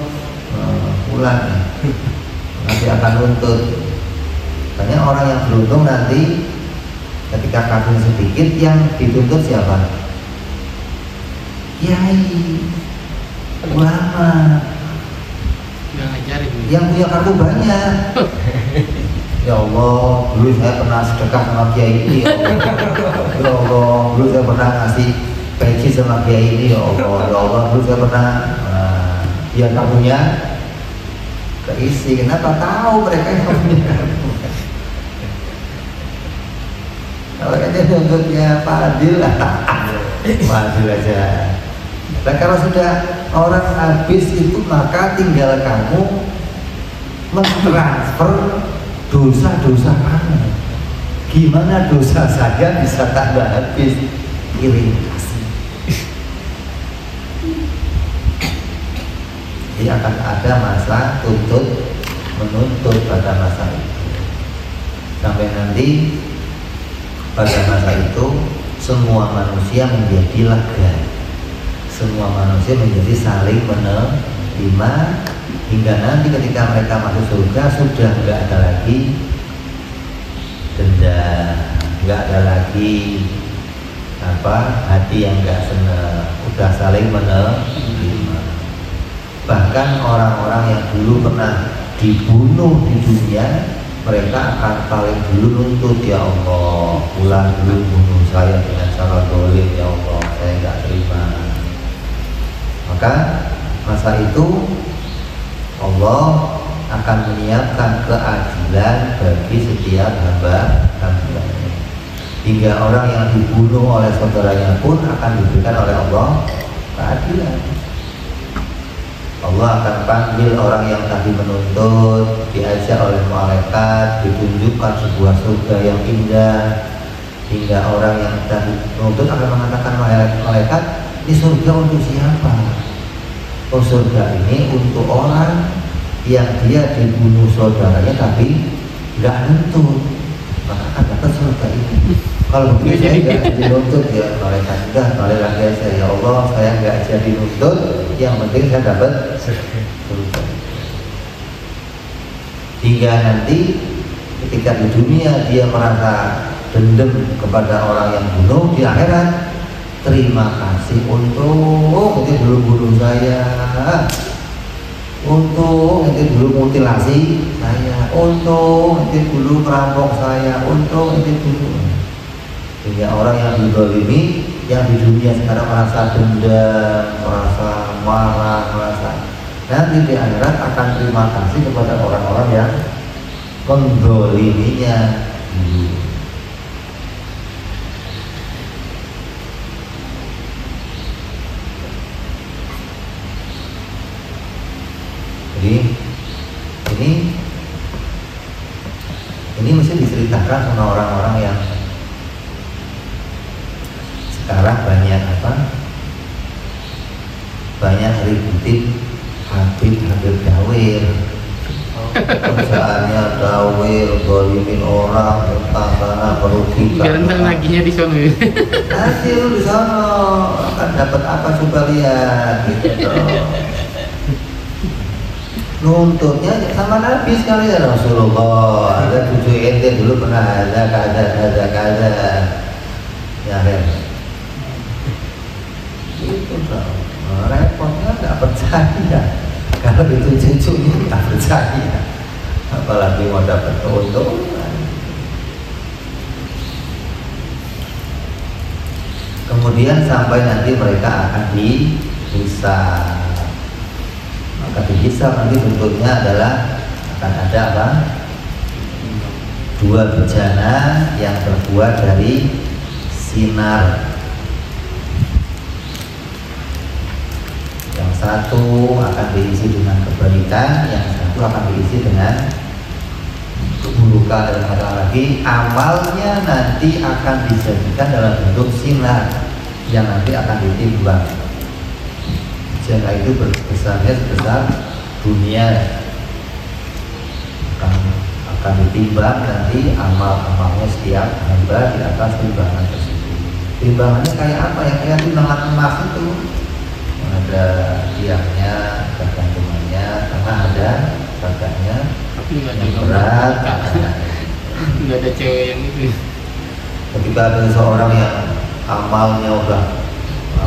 bulan, nanti akan nuntut. Makanya orang yang beruntung nanti ketika kartunya sedikit, yang dituntut siapa? Kiai, ulama, yang punya kartu banyak. Ya Allah, dulu saya pernah sedekah sama kiai ini. Ya Allah, ya Allah, dulu saya pernah ngasih peci sama kiai ini. Ya Allah, ya Allah, dulu saya pernah. Dia tak punya keisi. Kenapa tahu mereka yang punya? Kalau ini nuntutnya Fadil lah, Fadil aja. Nah kalau sudah orang habis itu maka tinggal kamu mentransfer dosa-dosa kamu. Gimana dosa saya bisa tambah habis? Kirim kasih. Jadi akan ada masa menuntut pada masa itu. Sampai nanti pada masa itu semua manusia menjadi lega. Semua manusia menjadi saling menerima. Hingga nanti ketika mereka masuk surga sudah nggak ada lagi dendam, nggak ada lagi hati yang nggak senang, udah saling menerima. Bahkan orang-orang yang dulu pernah dibunuh di dunia, mereka akan paling dulu nuntut, ya Allah, ulang dulu bunuh saya dengan cara dolim, ya Allah, saya nggak terima. Maka masa itu Allah akan menyiapkan keadilan bagi setiap hamba-hambanya. Hingga orang yang dibunuh oleh saudaranya pun akan diberikan oleh Allah keadilan. Allah akan panggil orang yang tadi menuntut, diajak oleh malaikat, ditunjukkan sebuah surga yang indah. Hingga orang yang tadi menuntut akan mengatakan malaikat, ini surga untuk siapa? Oh, surga ini untuk orang yang dia dibunuh saudaranya tapi nggak nuntut, maka akan dapat surga ini. Kalau begitu saya nggak jadi nuntut, ya malaikat sudah balik lagi aja, ya Allah saya nggak jadi nuntut, yang penting saya dapat surga. Hingga nanti ketika di dunia dia merasa dendam kepada orang yang bunuh, di akhirat terima kasih untuk itu dulu bunuh saya, untuk itu dulu mutilasi saya, untuk itu dulu perampok saya, untuk itu dulu. Sehingga orang yang dizalimi, yang di dunia sekarang merasa dendam, merasa marah, merasa, nanti di akhirat akan terima kasih kepada orang-orang yang menzaliminya. Jadi ini mesti diceritakan sama orang-orang yang sekarang banyak ributin Habib Dawir, kerjaannya Dawir, golimin orang, tantangan merugikan. Ganteng laginya di sana. Nanti lu di sana akan dapat apa, coba lihat gitu. Nuntutnya sama Nabi sekali, ya Rasulullah. Ada cucu ente dulu pernah ada ya kan? Itu repotnya nggak percaya. Kalau itu cucunya nggak percaya, apalagi mau dapat keuntungan. Kemudian sampai nanti mereka akan dihisab. Maka dihisab nanti bentuknya adalah akan ada apa? Dua bejana yang terbuat dari sinar. Yang satu akan diisi dengan kebaikan, yang satu akan diisi dengan keburukan. Dan kata lagi, amalnya nanti akan dijadikan dalam bentuk sinar yang nanti akan ditimbang. Sinar itu besarnya sebesar dunia, akan ditimbang nanti amal-amalnya setiap hamba di atas timbangan tersebut. Timbangannya kayak apa ya? Kayak timbangan emas itu, ada tiangnya, ada gantungannya, tengah ada baganya, yang berat. Nggak ada cewek yang itu. Ketika ada seorang yang amalnya udah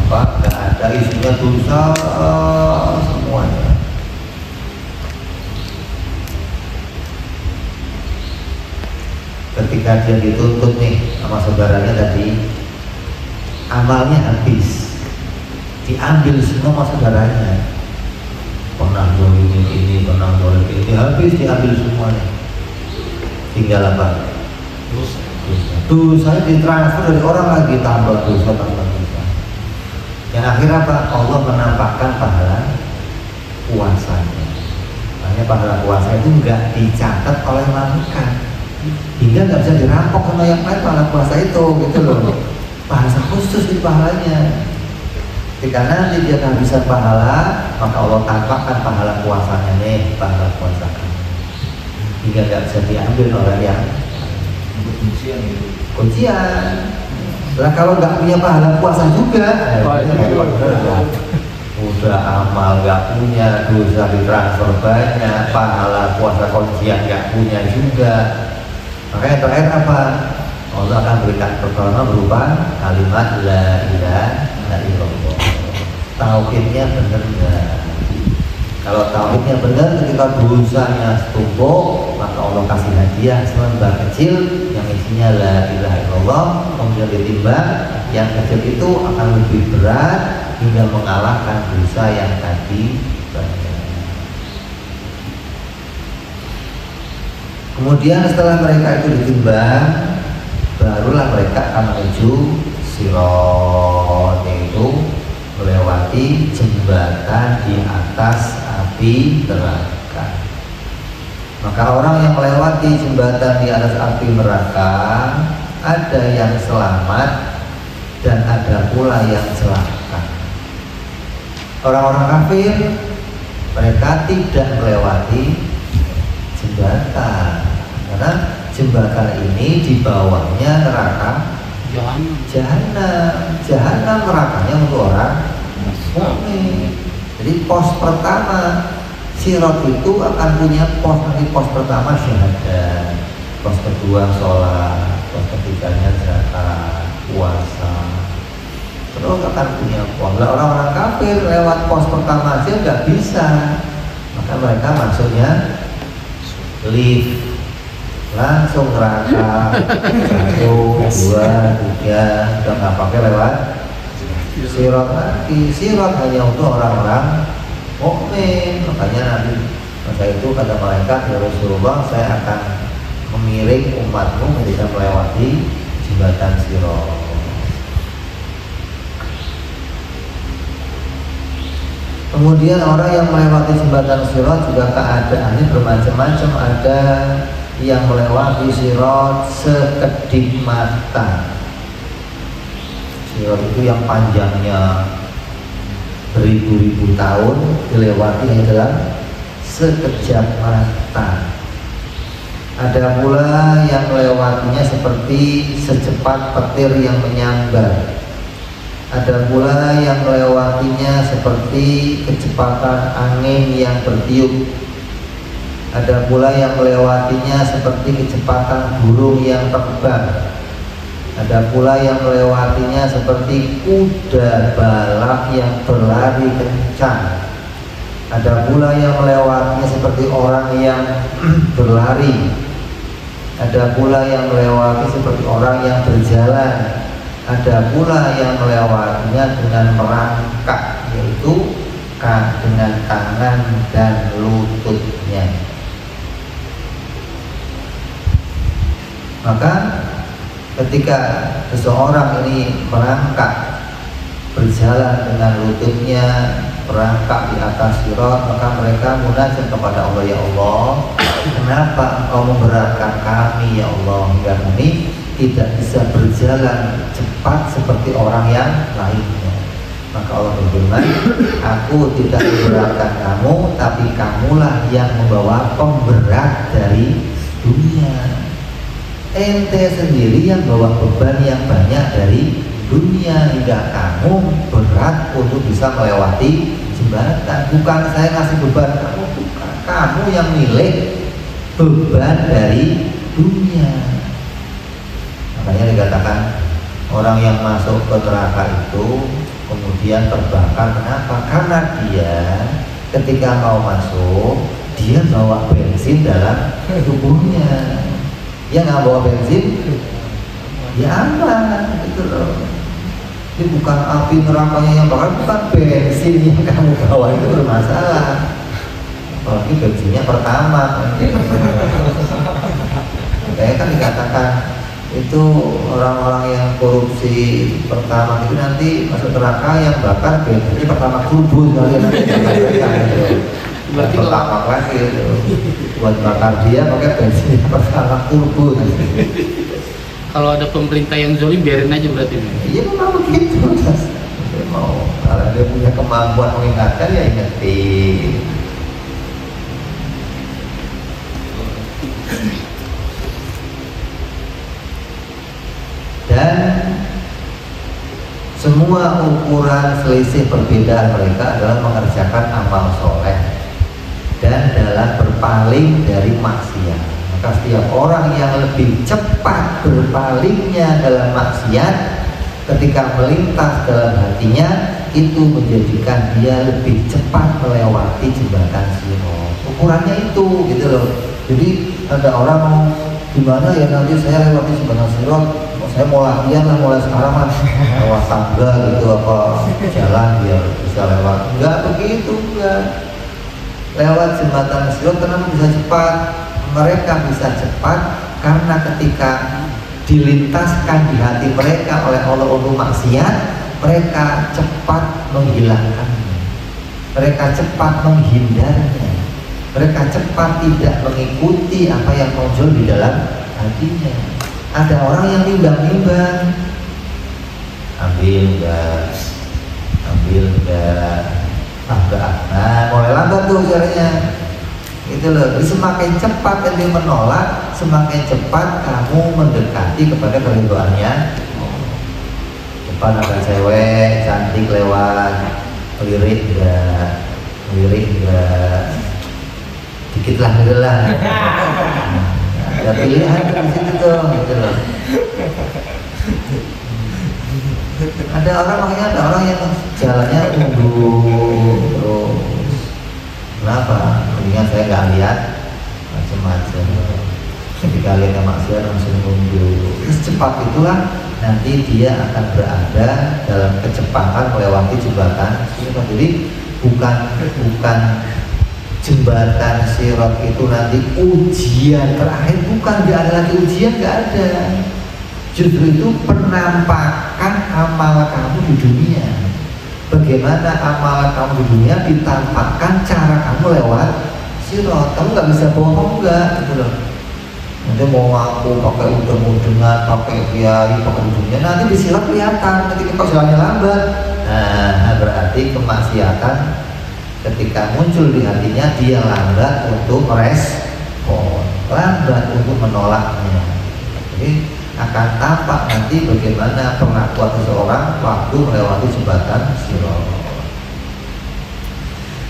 nggak ada, isinya dosa semuanya. ketika dia dituntut nih sama saudaranya tadi, amalnya habis, diambil semua sama saudaranya. Pernah dolimin ini, pernah dolimin ini, habis diambil semuanya. Tinggal apa? Dosa ditransfer dari orang lagi, tambah dosa. Yang akhirnya apa? Allah menampakkan pahala puasanya. Makanya pahala puasa itu nggak dicatat oleh malaikat, hingga nggak bisa dirampok sama yang lain pahala puasa itu, gitu loh. Bahasa khusus di pahalanya. Ketika nanti dia kehabisan pahala, maka Allah tampakkan pahala puasanya nih, pahala puasa kamu, hingga nggak bisa diambil oleh yang kuncian. Lah kalau nggak punya pahala puasa juga, udah amal nggak punya, dosa ditransfer banyak, pahala puasa kuncian nggak punya juga. Makanya terakhir apa? Allah akan berikan pertolongan berupa kalimat la ilaha illallah. Tauhidnya benar nggak? Kalau tauhidnya benar, ketika dosanya tumpuk, maka Allah kasih hadiah selembar kecil yang isinya la ilaha illallah. Kemudian ditimbang, yang kecil itu akan lebih berat hingga mengalahkan dosa yang tadi banyak. Kemudian setelah mereka itu ditimbang, barulah mereka akan menuju sirat, yaitu melewati jembatan di atas api neraka. Maka orang yang melewati jembatan di atas api neraka, ada yang selamat dan ada pula yang celaka. Orang-orang kafir, mereka tidak melewati jembatan, karena jembatan ini di bawahnya neraka jahanam, nerakanya untuk orang mukmin. Jadi pos pertama sirat itu akan punya pos, nanti pos pertama syahadat, pos kedua sholat, pos ketiganya zakat, puasa, terus akan punya pos. Lah orang-orang kafir lewat pos pertama aja nggak bisa, maka mereka maksudnya lift, langsung neraka. 1, 2, 3, udah nggak pakai lewat sirat lagi. Sirat hanya untuk orang-orang mukmin. Makanya Nabi masa itu kata malaikat, ya Rasulullah, saya akan mengiring umatmu ketika melewati jembatan sirat. Kemudian orang yang melewati jembatan sirat juga keadaannya bermacam-macam. Ada yang melewati sirat sekedip mata. Sirat itu yang panjangnya beribu-ribu tahun, dilewati adalah sekejap mata. Ada pula yang melewatinya seperti secepat petir yang menyambar. Ada pula yang melewatinya seperti kecepatan angin yang bertiup. Ada pula yang melewatinya seperti kecepatan burung yang terbang. Ada pula yang melewatinya seperti kuda balap yang berlari kencang. Ada pula yang melewatinya seperti orang yang berlari. Ada pula yang melewati seperti orang yang berjalan. Ada pula yang melewatinya dengan merangkak, yaitu dengan tangan dan lututnya. Maka ketika seseorang ini merangkak, berjalan dengan lututnya, merangkak di atas sirat, maka mereka munajat kepada Allah, ya Allah, kenapa Engkau memberatkan kami ya Allah, hingga kami tidak bisa berjalan cepat seperti orang yang lainnya. Maka Allah berfirman, aku tidak memberatkan kamu, tapi kamulah yang membawa pemberat dari dunia. Ente sendiri yang bawa beban yang banyak dari dunia, hingga kamu berat untuk bisa melewati jembatan. Bukan saya ngasih beban kamu, bukan. Kamu yang milik beban dari dunia. Makanya dikatakan orang yang masuk ke neraka itu kemudian terbakar. Kenapa? Karena dia ketika mau masuk, dia bawa bensin dalam tubuhnya. Ya nggak bawa bensin, ya aman gitu loh. Ini bukan api nerakanya yang bakar, bukan bensin yang kamu bawa itu bermasalah. Apalagi bensinnya pertama. Kayak kan dikatakan itu orang-orang yang korupsi pertama itu nanti masuk neraka yang bakar bensinnya pertama turbo nanti Berarti pertama lagi itu buat bakar dia pakai bensinnya pertama turbo. kalau ada pemerintah yang zolim biarin aja berarti. Iya memang begitu. Dia mau kalau dia punya kemampuan mengingatkan ya ingetin. Dan semua ukuran selisih perbedaan mereka adalah mengerjakan amal soleh dan dalam berpaling dari maksiat. Maka setiap orang yang lebih cepat berpalingnya dalam maksiat ketika melintas dalam hatinya, itu menjadikan dia lebih cepat melewati jembatan Sirat. Ukurannya itu gitu loh. Jadi ada orang mau gimana ya nanti saya lewati jembatan Sirat, saya mau latihan lah mulai sekarang lah lewat tangga gitu apa jalan biar bisa lewat. Enggak begitu, enggak. Lewat jembatan Sirat kenapa bisa cepat? Mereka bisa cepat karena ketika dilintaskan di hati mereka oleh Allah untuk maksiat, mereka cepat menghilangkannya, mereka cepat menghindarnya, mereka cepat tidak mengikuti apa yang muncul di dalam hatinya. Ada orang yang nimbang-nimbang, ambil enggak, nah mulai lambat tuh caranya. Itu loh, jadi semakin cepat yang menolak, semakin cepat kamu mendekati kepada keridhoannya. Depan ada cewek cantik lewat, lirik enggak, dikit lah gitu lah. Ada pilihan di situ tuh, gitu loh. Ada orang yang jalannya mundur terus. Kenapa? Mendingan saya nggak lihat macam-macam. Ketika lihat maksiat langsung mundur. Secepat itulah nanti dia akan berada dalam kecepatan melewati jembatan Sirat. Jadi bukan jembatan Sirat itu nanti ujian terakhir, bukan, nggak ada lagi ujian, nggak ada. Justru itu penampakan amal kamu di dunia. Bagaimana amal kamu di dunia ditampakkan cara kamu lewat Sirat. Kamu nggak bisa bohong enggak gitu loh. Nanti mau ngaku pakai udeng-udengan, pakai kiai, pakai udengnya, nanti di Sirat kelihatan ketika kau jalannya lambat. Nah, berarti kemaksiatan ketika muncul di hatinya dia lambat untuk merespon, lambat untuk menolaknya. Jadi akan tampak nanti bagaimana pengakuan seseorang waktu melewati jembatan Sirat.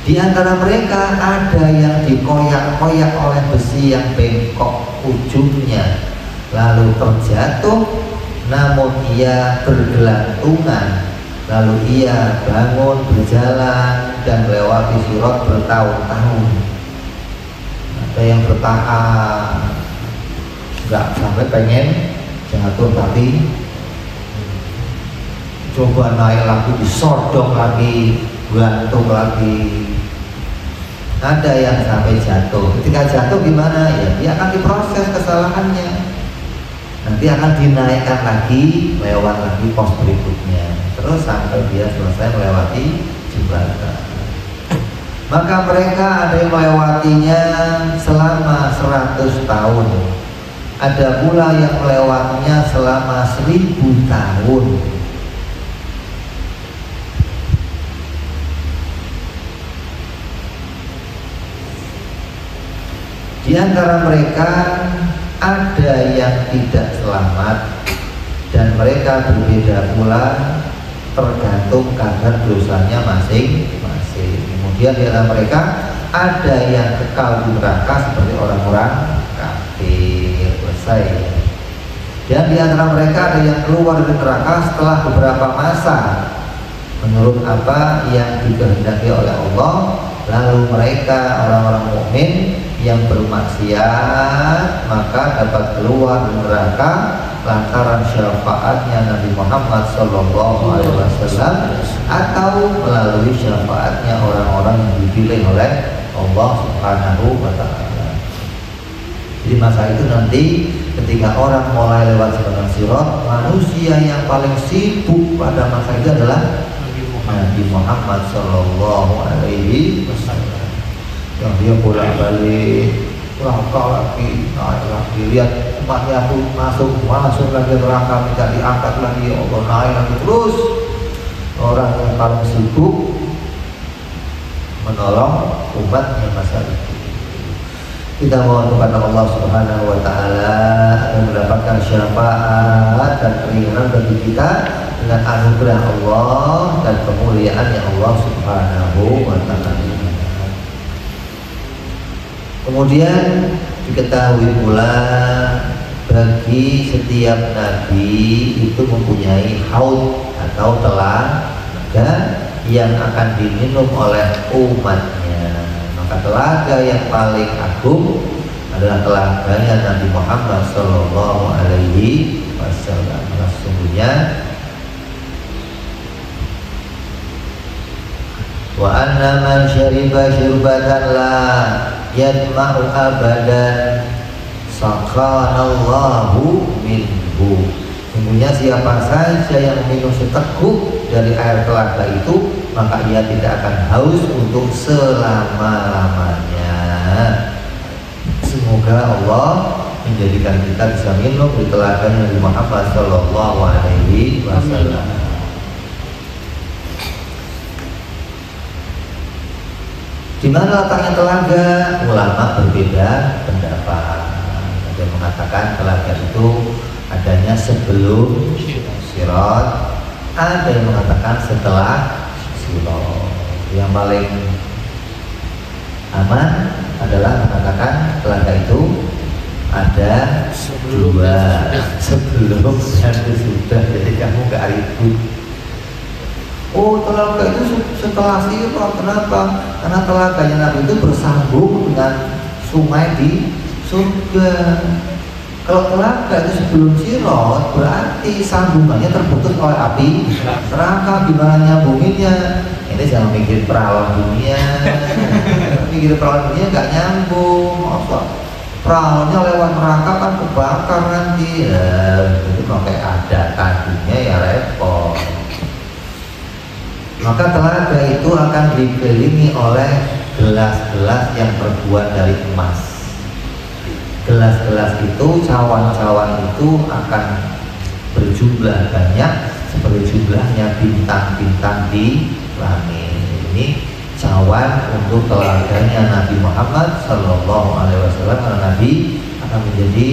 Di antara mereka ada yang dikoyak-koyak oleh besi yang bengkok ujungnya, lalu terjatuh, namun ia bergelantungan, lalu ia bangun berjalan dan melewati Sirat bertahun-tahun. Ada yang bertahan, nggak sampai pengen jatuh tapi coba naik lagi, disodok lagi, gantung lagi. Ada yang sampai jatuh. Ketika jatuh gimana? Ya dia akan diproses kesalahannya, nanti akan dinaikkan lagi, lewat lagi pos berikutnya, terus sampai dia selesai melewati jembatan. Maka mereka ada yang melewatinya selama 100 tahun, ada pula yang melewatinya selama 1000 tahun. Di antara mereka ada yang tidak selamat, dan mereka berbeda pula tergantung kadar dosanya masing-masing. Kemudian di antara mereka ada yang kekal di neraka seperti orang-orang kafir. Selesai. Dan di antara mereka ada yang keluar dari neraka setelah beberapa masa menurut apa yang dikehendaki oleh Allah. Lalu mereka orang-orang mukmin yang bermaksiat maka dapat keluar dari neraka lantaran syafaatnya Nabi Muhammad SAW atau melalui syafaatnya orang-orang yang dipilih oleh Allah Subhanahu wa Ta'ala. Jadi masa itu nanti ketika orang mulai lewat jembatan Sirat, manusia yang paling sibuk pada masa itu adalah Nabi Muhammad Sallallahu Alaihi Wasallam. Yang dia bolak-balik, lagi, naik lagi, lihat umatnya tuh masuk lagi neraka, minta diangkat lagi, Allah naik lagi terus. Orang yang paling sibuk menolong umatnya masa itu. Kita mohon kepada Allah Subhanahu wa Ta'ala agar mendapatkan syafaat dan keringanan bagi kita dengan anugerah Allah dan kemuliaan yang Allah Subhanahu wa Ta'ala. Kemudian diketahui pula bagi setiap nabi itu mempunyai haud atau telaga yang akan diminum oleh umatnya. Maka telaga yang paling agung adalah telaganya Nabi Muhammad Sallallahu Alaihi Wasallam. Sesungguhnya wa anna man syariba syurbatan la yadma'u abadan saqanallahu minhu. Sesungguhnya siapa saja yang minum seteguk dari air telaga itu, maka ia tidak akan haus untuk selama-lamanya. Semoga Allah menjadikan kita bisa minum di telaga Nabi Muhammad Sallallahu Alaihi Wasallam. Di mana letaknya telaga? Ulama berbeda pendapat. Ada yang mengatakan telaga itu adanya sebelum Sirat, ada yang mengatakan setelah Sirat. Yang paling aman adalah mengatakan telaga itu ada sebelum dan sudah, jadi kamu gak ribut. Oh, telaga itu setelah Sirat. Kenapa? Karena telaganya Nabi itu bersambung dengan sungai di surga. Kalau telaga itu sebelum Sirat, berarti sambungannya terputus oleh api neraka. Gimana nyambunginnya? Ini jangan mikir perawan dunia. Mikir perawan dunia gak nyambung. Masa perawannya lewat neraka kan kebakar nanti. Itu pakai ada tadinya ya repot. Maka telaga itu akan dikelilingi oleh gelas-gelas yang terbuat dari emas. Gelas-gelas itu, cawan-cawan itu akan berjumlah banyak seperti jumlahnya bintang-bintang di langit. Ini cawan untuk telaganya Nabi Muhammad Sallallahu Alaihi Wasallam, karena Nabi akan menjadi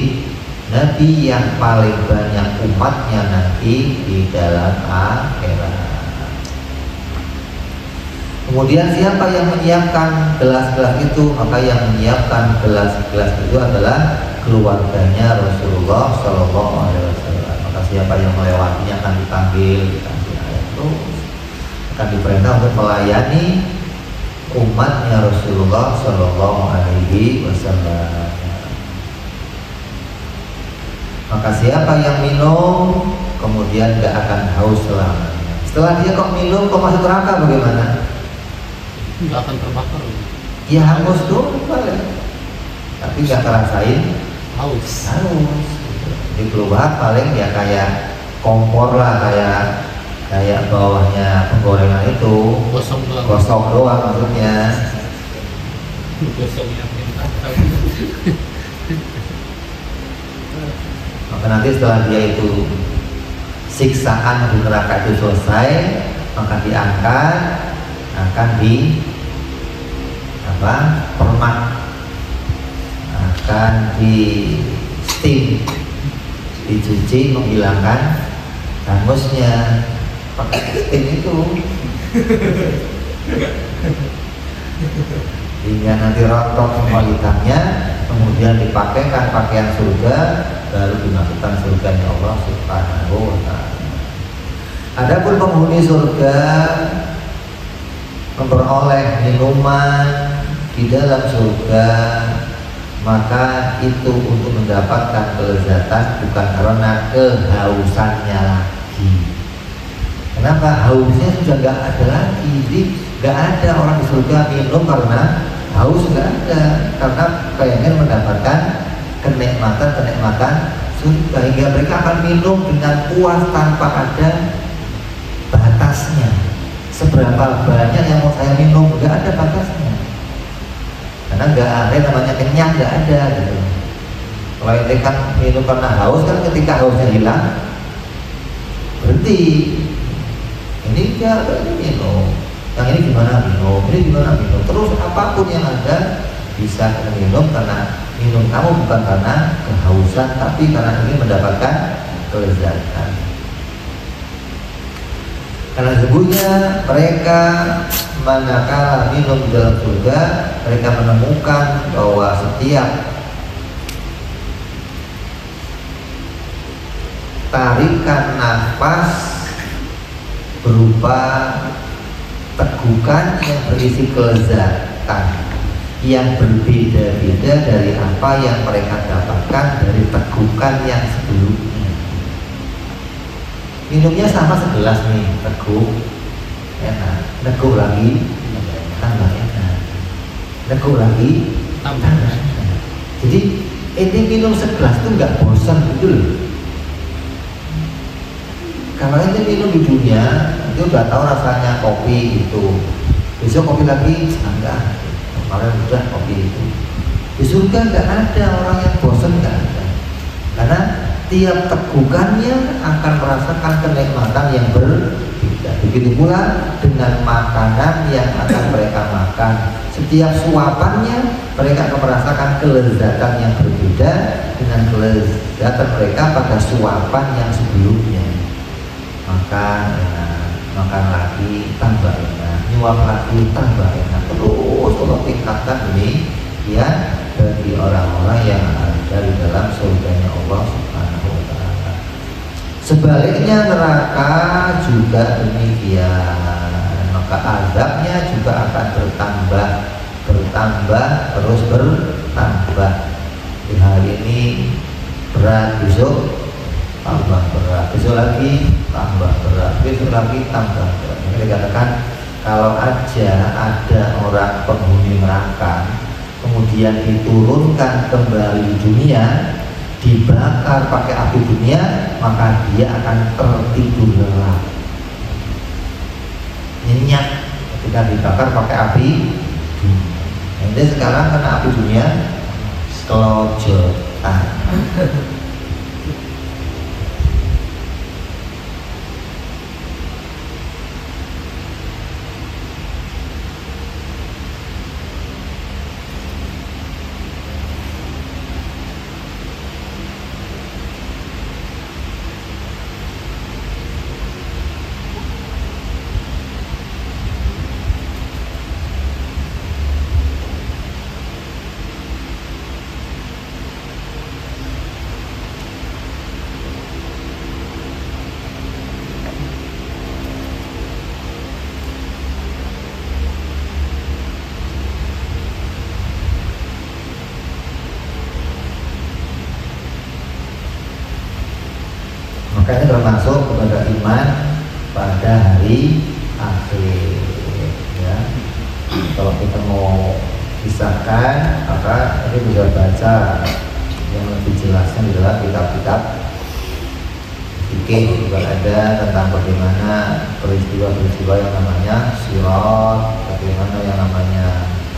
Nabi yang paling banyak umatnya nanti di dalam akhirat. Kemudian siapa yang menyiapkan gelas-gelas itu? Maka yang menyiapkan gelas-gelas itu adalah keluarganya Rasulullah Shallallahu Alaihi Wasallam. Maka siapa yang melewatinya akan dipanggil terus, akan diperintah untuk melayani umatnya Rasulullah Shallallahu Alaihi Wasallam. Maka siapa yang minum kemudian gak akan haus selamanya. Setelah dia kok minum kok masuk neraka bagaimana? Nggak akan terbakar. Ya hangus tuh balik, tapi nggak kerasain haus. Di keluar paling ya kayak kompor lah, kayak bawahnya penggorengan itu gosong doang maksudnya. Maka nanti setelah dia itu siksaan di neraka itu selesai, maka diangkat, akan permak, akan di steam, dicuci menghilangkan hangusnya pakai steam itu hingga nanti rontok semua hitamnya, kemudian dipakaikan pakaian surga, baru dimasukkan surganya Allah Subhanahu wa Ta'ala. Adapun penghuni surga memperoleh minuman di dalam surga maka itu untuk mendapatkan kelezatan bukan karena kehausannya lagi. Kenapa? Hausnya sudah nggak ada lagi. Jadi nggak ada orang di surga minum karena haus, nggak ada, karena pengen mendapatkan kenikmatan surga, hingga mereka akan minum dengan puas tanpa ada batasnya. Seberapa banyak yang mau saya minum, nggak ada batasnya. Karena nggak ada namanya kenyang, nggak ada gitu. Kalau ini kan minum karena haus, kan ketika hausnya hilang berhenti. Ini enggak, ini minum. Yang ini gimana minum, ini gimana minum. Terus apapun yang ada bisa minum, karena minum kamu bukan karena kehausan, tapi karena ingin mendapatkan kelezatan. Karena sebutnya mereka manakala minum di dalam surga, mereka menemukan bahwa setiap tarikan nafas berupa tegukan yang berisi kelezatan yang berbeda-beda dari apa yang mereka dapatkan dari tegukan yang sebelumnya. Minumnya sama segelas nih, teguk enak, teguk lagi tambah enak, teguk lagi tambah enak. Jadi ini minum segelas itu nggak bosan gitu loh. Kalau ini minum di dunia itu udah tahu rasanya kopi itu, besok kopi lagi enggak, kemarin udah kopi itu. Di surga nggak ada orang yang bosan, nggak ada, karena tiap tegukannya akan merasakan kenikmatan yang berbeda. Begitu pula dengan makanan yang akan mereka makan, setiap suapannya mereka akan merasakan kelezatan yang berbeda dengan kelezatan mereka pada suapan yang sebelumnya. Makan lagi tambah enak, nyuap lagi tambah enak, terus Allah tingkatkan ini ya bagi orang-orang yang ada di dalam surganya Allah Subhanahu wa Ta'ala. Sebaliknya neraka juga demikian, maka azabnya juga akan bertambah terus bertambah. Di hari ini berat, besok tambah berat, besok lagi tambah berat, besok lagi tambah berat. Ini dikatakan kalau aja ada orang penghuni neraka kemudian diturunkan kembali di dunia, dibakar pakai api dunia, maka dia akan tertidur lelap, nyenyak ketika dibakar pakai api dunia. Jadi sekarang kena api dunia kelojotan. Makanya termasuk kepada iman pada hari akhir ya. Kalau kita mau pisahkan, maka ini bisa baca yang lebih jelasnya di dalam kitab-kitab fikih juga ada tentang bagaimana peristiwa-peristiwa yang namanya sirat, bagaimana yang namanya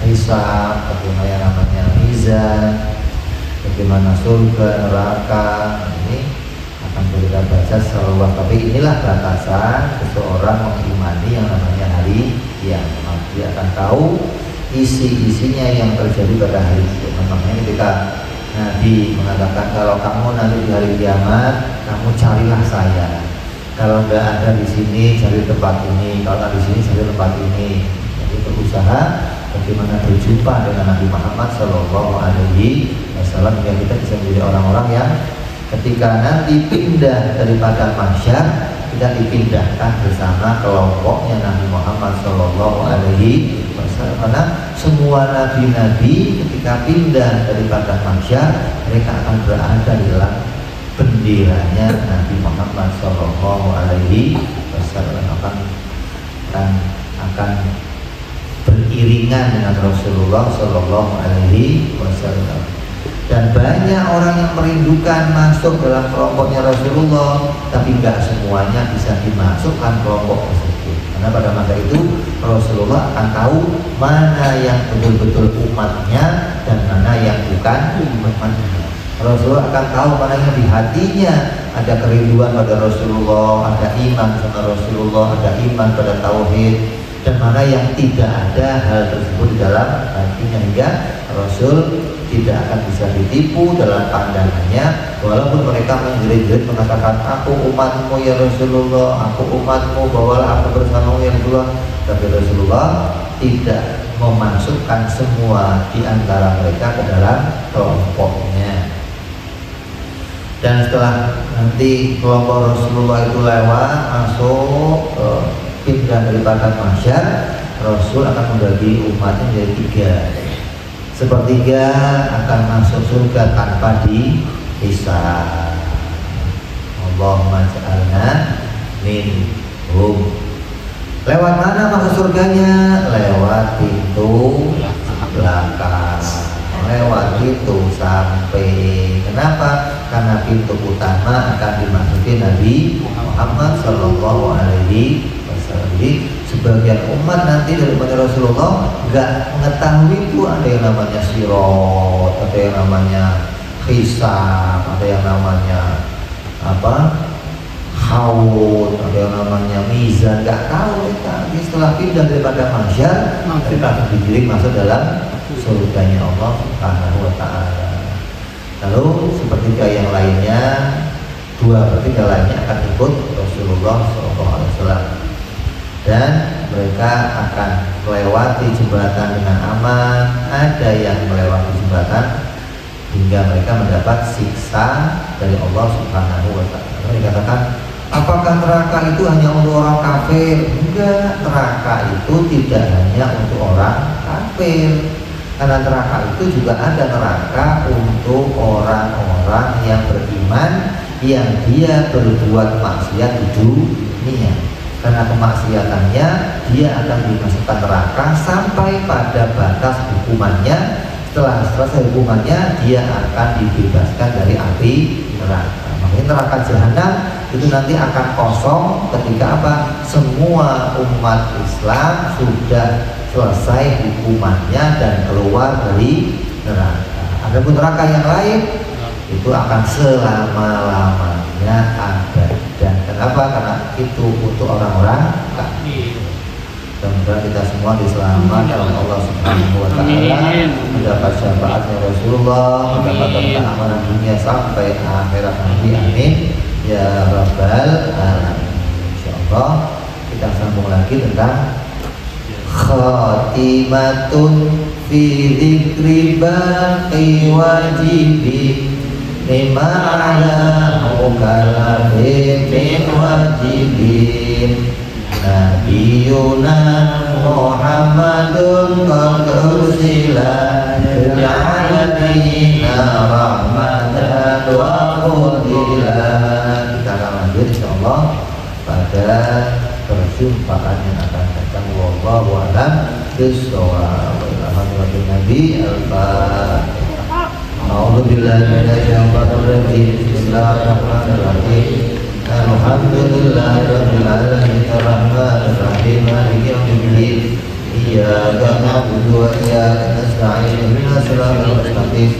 hisab, bagaimana yang namanya mizan, bagaimana surga, neraka. Ini akan kita baca secara luas, tapi inilah batasan seseorang mengimani yang namanya hari kiamat. Dia akan tahu isi-isinya yang terjadi pada hari kiamat. Makanya ketika Nabi mengatakan kalau kamu nanti di hari kiamat, kamu carilah saya. Kalau nggak ada di sini, cari tempat ini. Kalau ada di sini, cari tempat ini. Jadi berusaha bagaimana berjumpa dengan Nabi Muhammad Shallallahu Alaihi Wasallam, biar kita bisa menjadi orang-orang yang ketika nanti pindah daripada mahsyar, kita dipindahkan bersama kelompoknya Nabi Muhammad Shallallahu Alaihi Wasallam. wasallam. Karena semua nabi-nabi ketika pindah dari padang mahsyar, mereka akan berada di dalam benderanya Nabi Muhammad Shallallahu Alaihi Wasallam, akan beriringan dengan Rasulullah Shallallahu Alaihi Wasallam. Dan banyak orang yang merindukan masuk dalam kelompoknya Rasulullah, tapi nggak semuanya bisa dimasukkan kelompok tersebut. Karena pada masa itu Rasulullah akan tahu mana yang betul-betul umatnya dan mana yang bukan umatnya. Rasulullah akan tahu mana yang di hatinya ada kerinduan pada Rasulullah, ada iman sama Rasulullah, ada iman pada tauhid, dan mana yang tidak ada hal tersebut di dalam hatinya, hingga Rasul tidak akan bisa ditipu dalam pandangannya. Walaupun mereka menjerit-jerit mengatakan, aku umatmu ya Rasulullah, aku umatmu, bawalah aku bersamamu ya Rasulullah, tapi Rasulullah tidak memasukkan semua di antara mereka ke dalam kelompoknya. Dan setelah nanti kelompok Rasulullah itu lewat, masuk pindah dari padang mahsyar, Rasul akan membagi umatnya menjadi 3. Sepertiga akan masuk surga tanpa dihisab. Allahumma ja'alna minhum. Lewat mana masuk surganya? Lewat pintu belakang. Lewat pintu samping. Kenapa? Karena pintu utama akan dimasuki Nabi Muhammad Shallallahu Alaihi Wasallam. Jadi sebagian umat nanti dari umat Rasulullah nggak mengetahui itu ada yang namanya sirot, ada yang namanya hisab, ada yang namanya haud, ada yang namanya mizan, nggak tahu mereka. Jadi setelah pindah daripada mahsyar, mereka akan digiring masuk dalam surganya Allah Subhanahu Wa Taala. Lalu sepertiga yang lainnya, 2/3 lainnya akan ikut Rasulullah SAW. Dan mereka akan melewati jembatan dengan aman. Ada yang melewati jembatan hingga mereka mendapat siksa dari Allah Subhanahu Wa Taala. Dikatakan, apakah neraka itu hanya untuk orang kafir? Enggak, neraka itu tidak hanya untuk orang kafir. Karena neraka itu juga ada neraka untuk orang-orang yang beriman, yang dia berbuat maksiat di dunia. Karena kemaksiatannya, dia akan dimasukkan neraka sampai pada batas hukumannya. Setelah selesai hukumannya, dia akan dibebaskan dari api neraka. Makanya neraka jahanam itu nanti akan kosong ketika Semua umat Islam sudah selesai hukumannya dan keluar dari neraka. Adapun neraka yang lain itu akan selama-lamanya ada. Dan kenapa? Karena itu untuk orang-orang kafir. Semoga kita semua diselamatkan oleh Allah Subhanahu Wa Taala, mendapat syafaatnya Rasulullah, mendapatkan keamanan dunia sampai akhirat nanti. Amin ya rabbal alamin. Insyaallah kita sambung lagi tentang khatimatun fi dzikri baqi wajibin lima ala mukalafin min wajibin nabiyuna Muhammadun qad ursila lil alamin rahmatan wa fadilah. Kita akan lanjut insyaallah pada perjumpaan yang akan datang. Wallahu a'lam bishawab. Alhamdulillah Nabi al-Fatihah. A'udzu billahi minasyaitonir rajim. Bismillahirrahmanirrahim. Alhamdulillahi rabbil alamin arrahmanir rahim maliki yaumiddin. Iyyaka na'budu wa iyyaka nasta'in ihdinas siratal mustaqim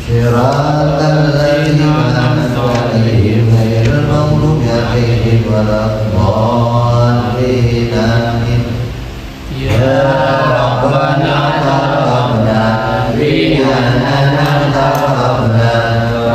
siratal ladzina an'amta 'alaihim ghairil maghdubi 'alaihim waladdallin. Amin. Ya Rabbana taqabbal minna taqabbal wa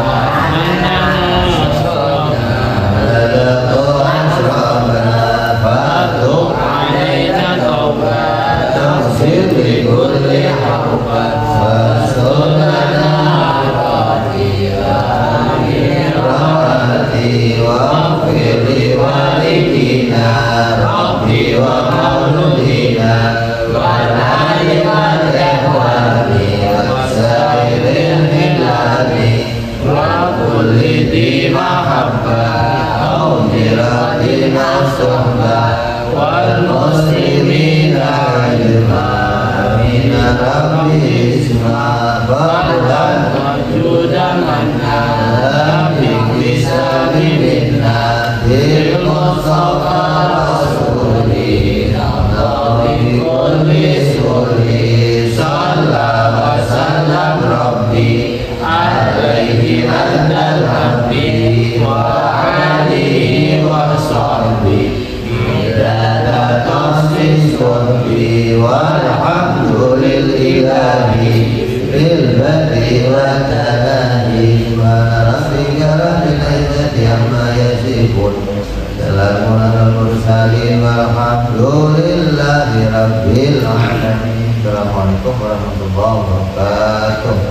bisma Ba'dan Wajudan anna Lam bisa minna Dil Mustafa Rasuli Nabi kulli suri Sallam wa sallam Rabbi Alaihi adal Rabbi Wa alihi wa sahbihi Midada tasbih surbi Walhamdulillahi Bil badi wa tanahi Wa rabbika rabbil izzati amma yasifun Salamun alal mursalin Walhamdulillahi rabbil alamin Assalamualaikum warahmatullahi wabarakatuh.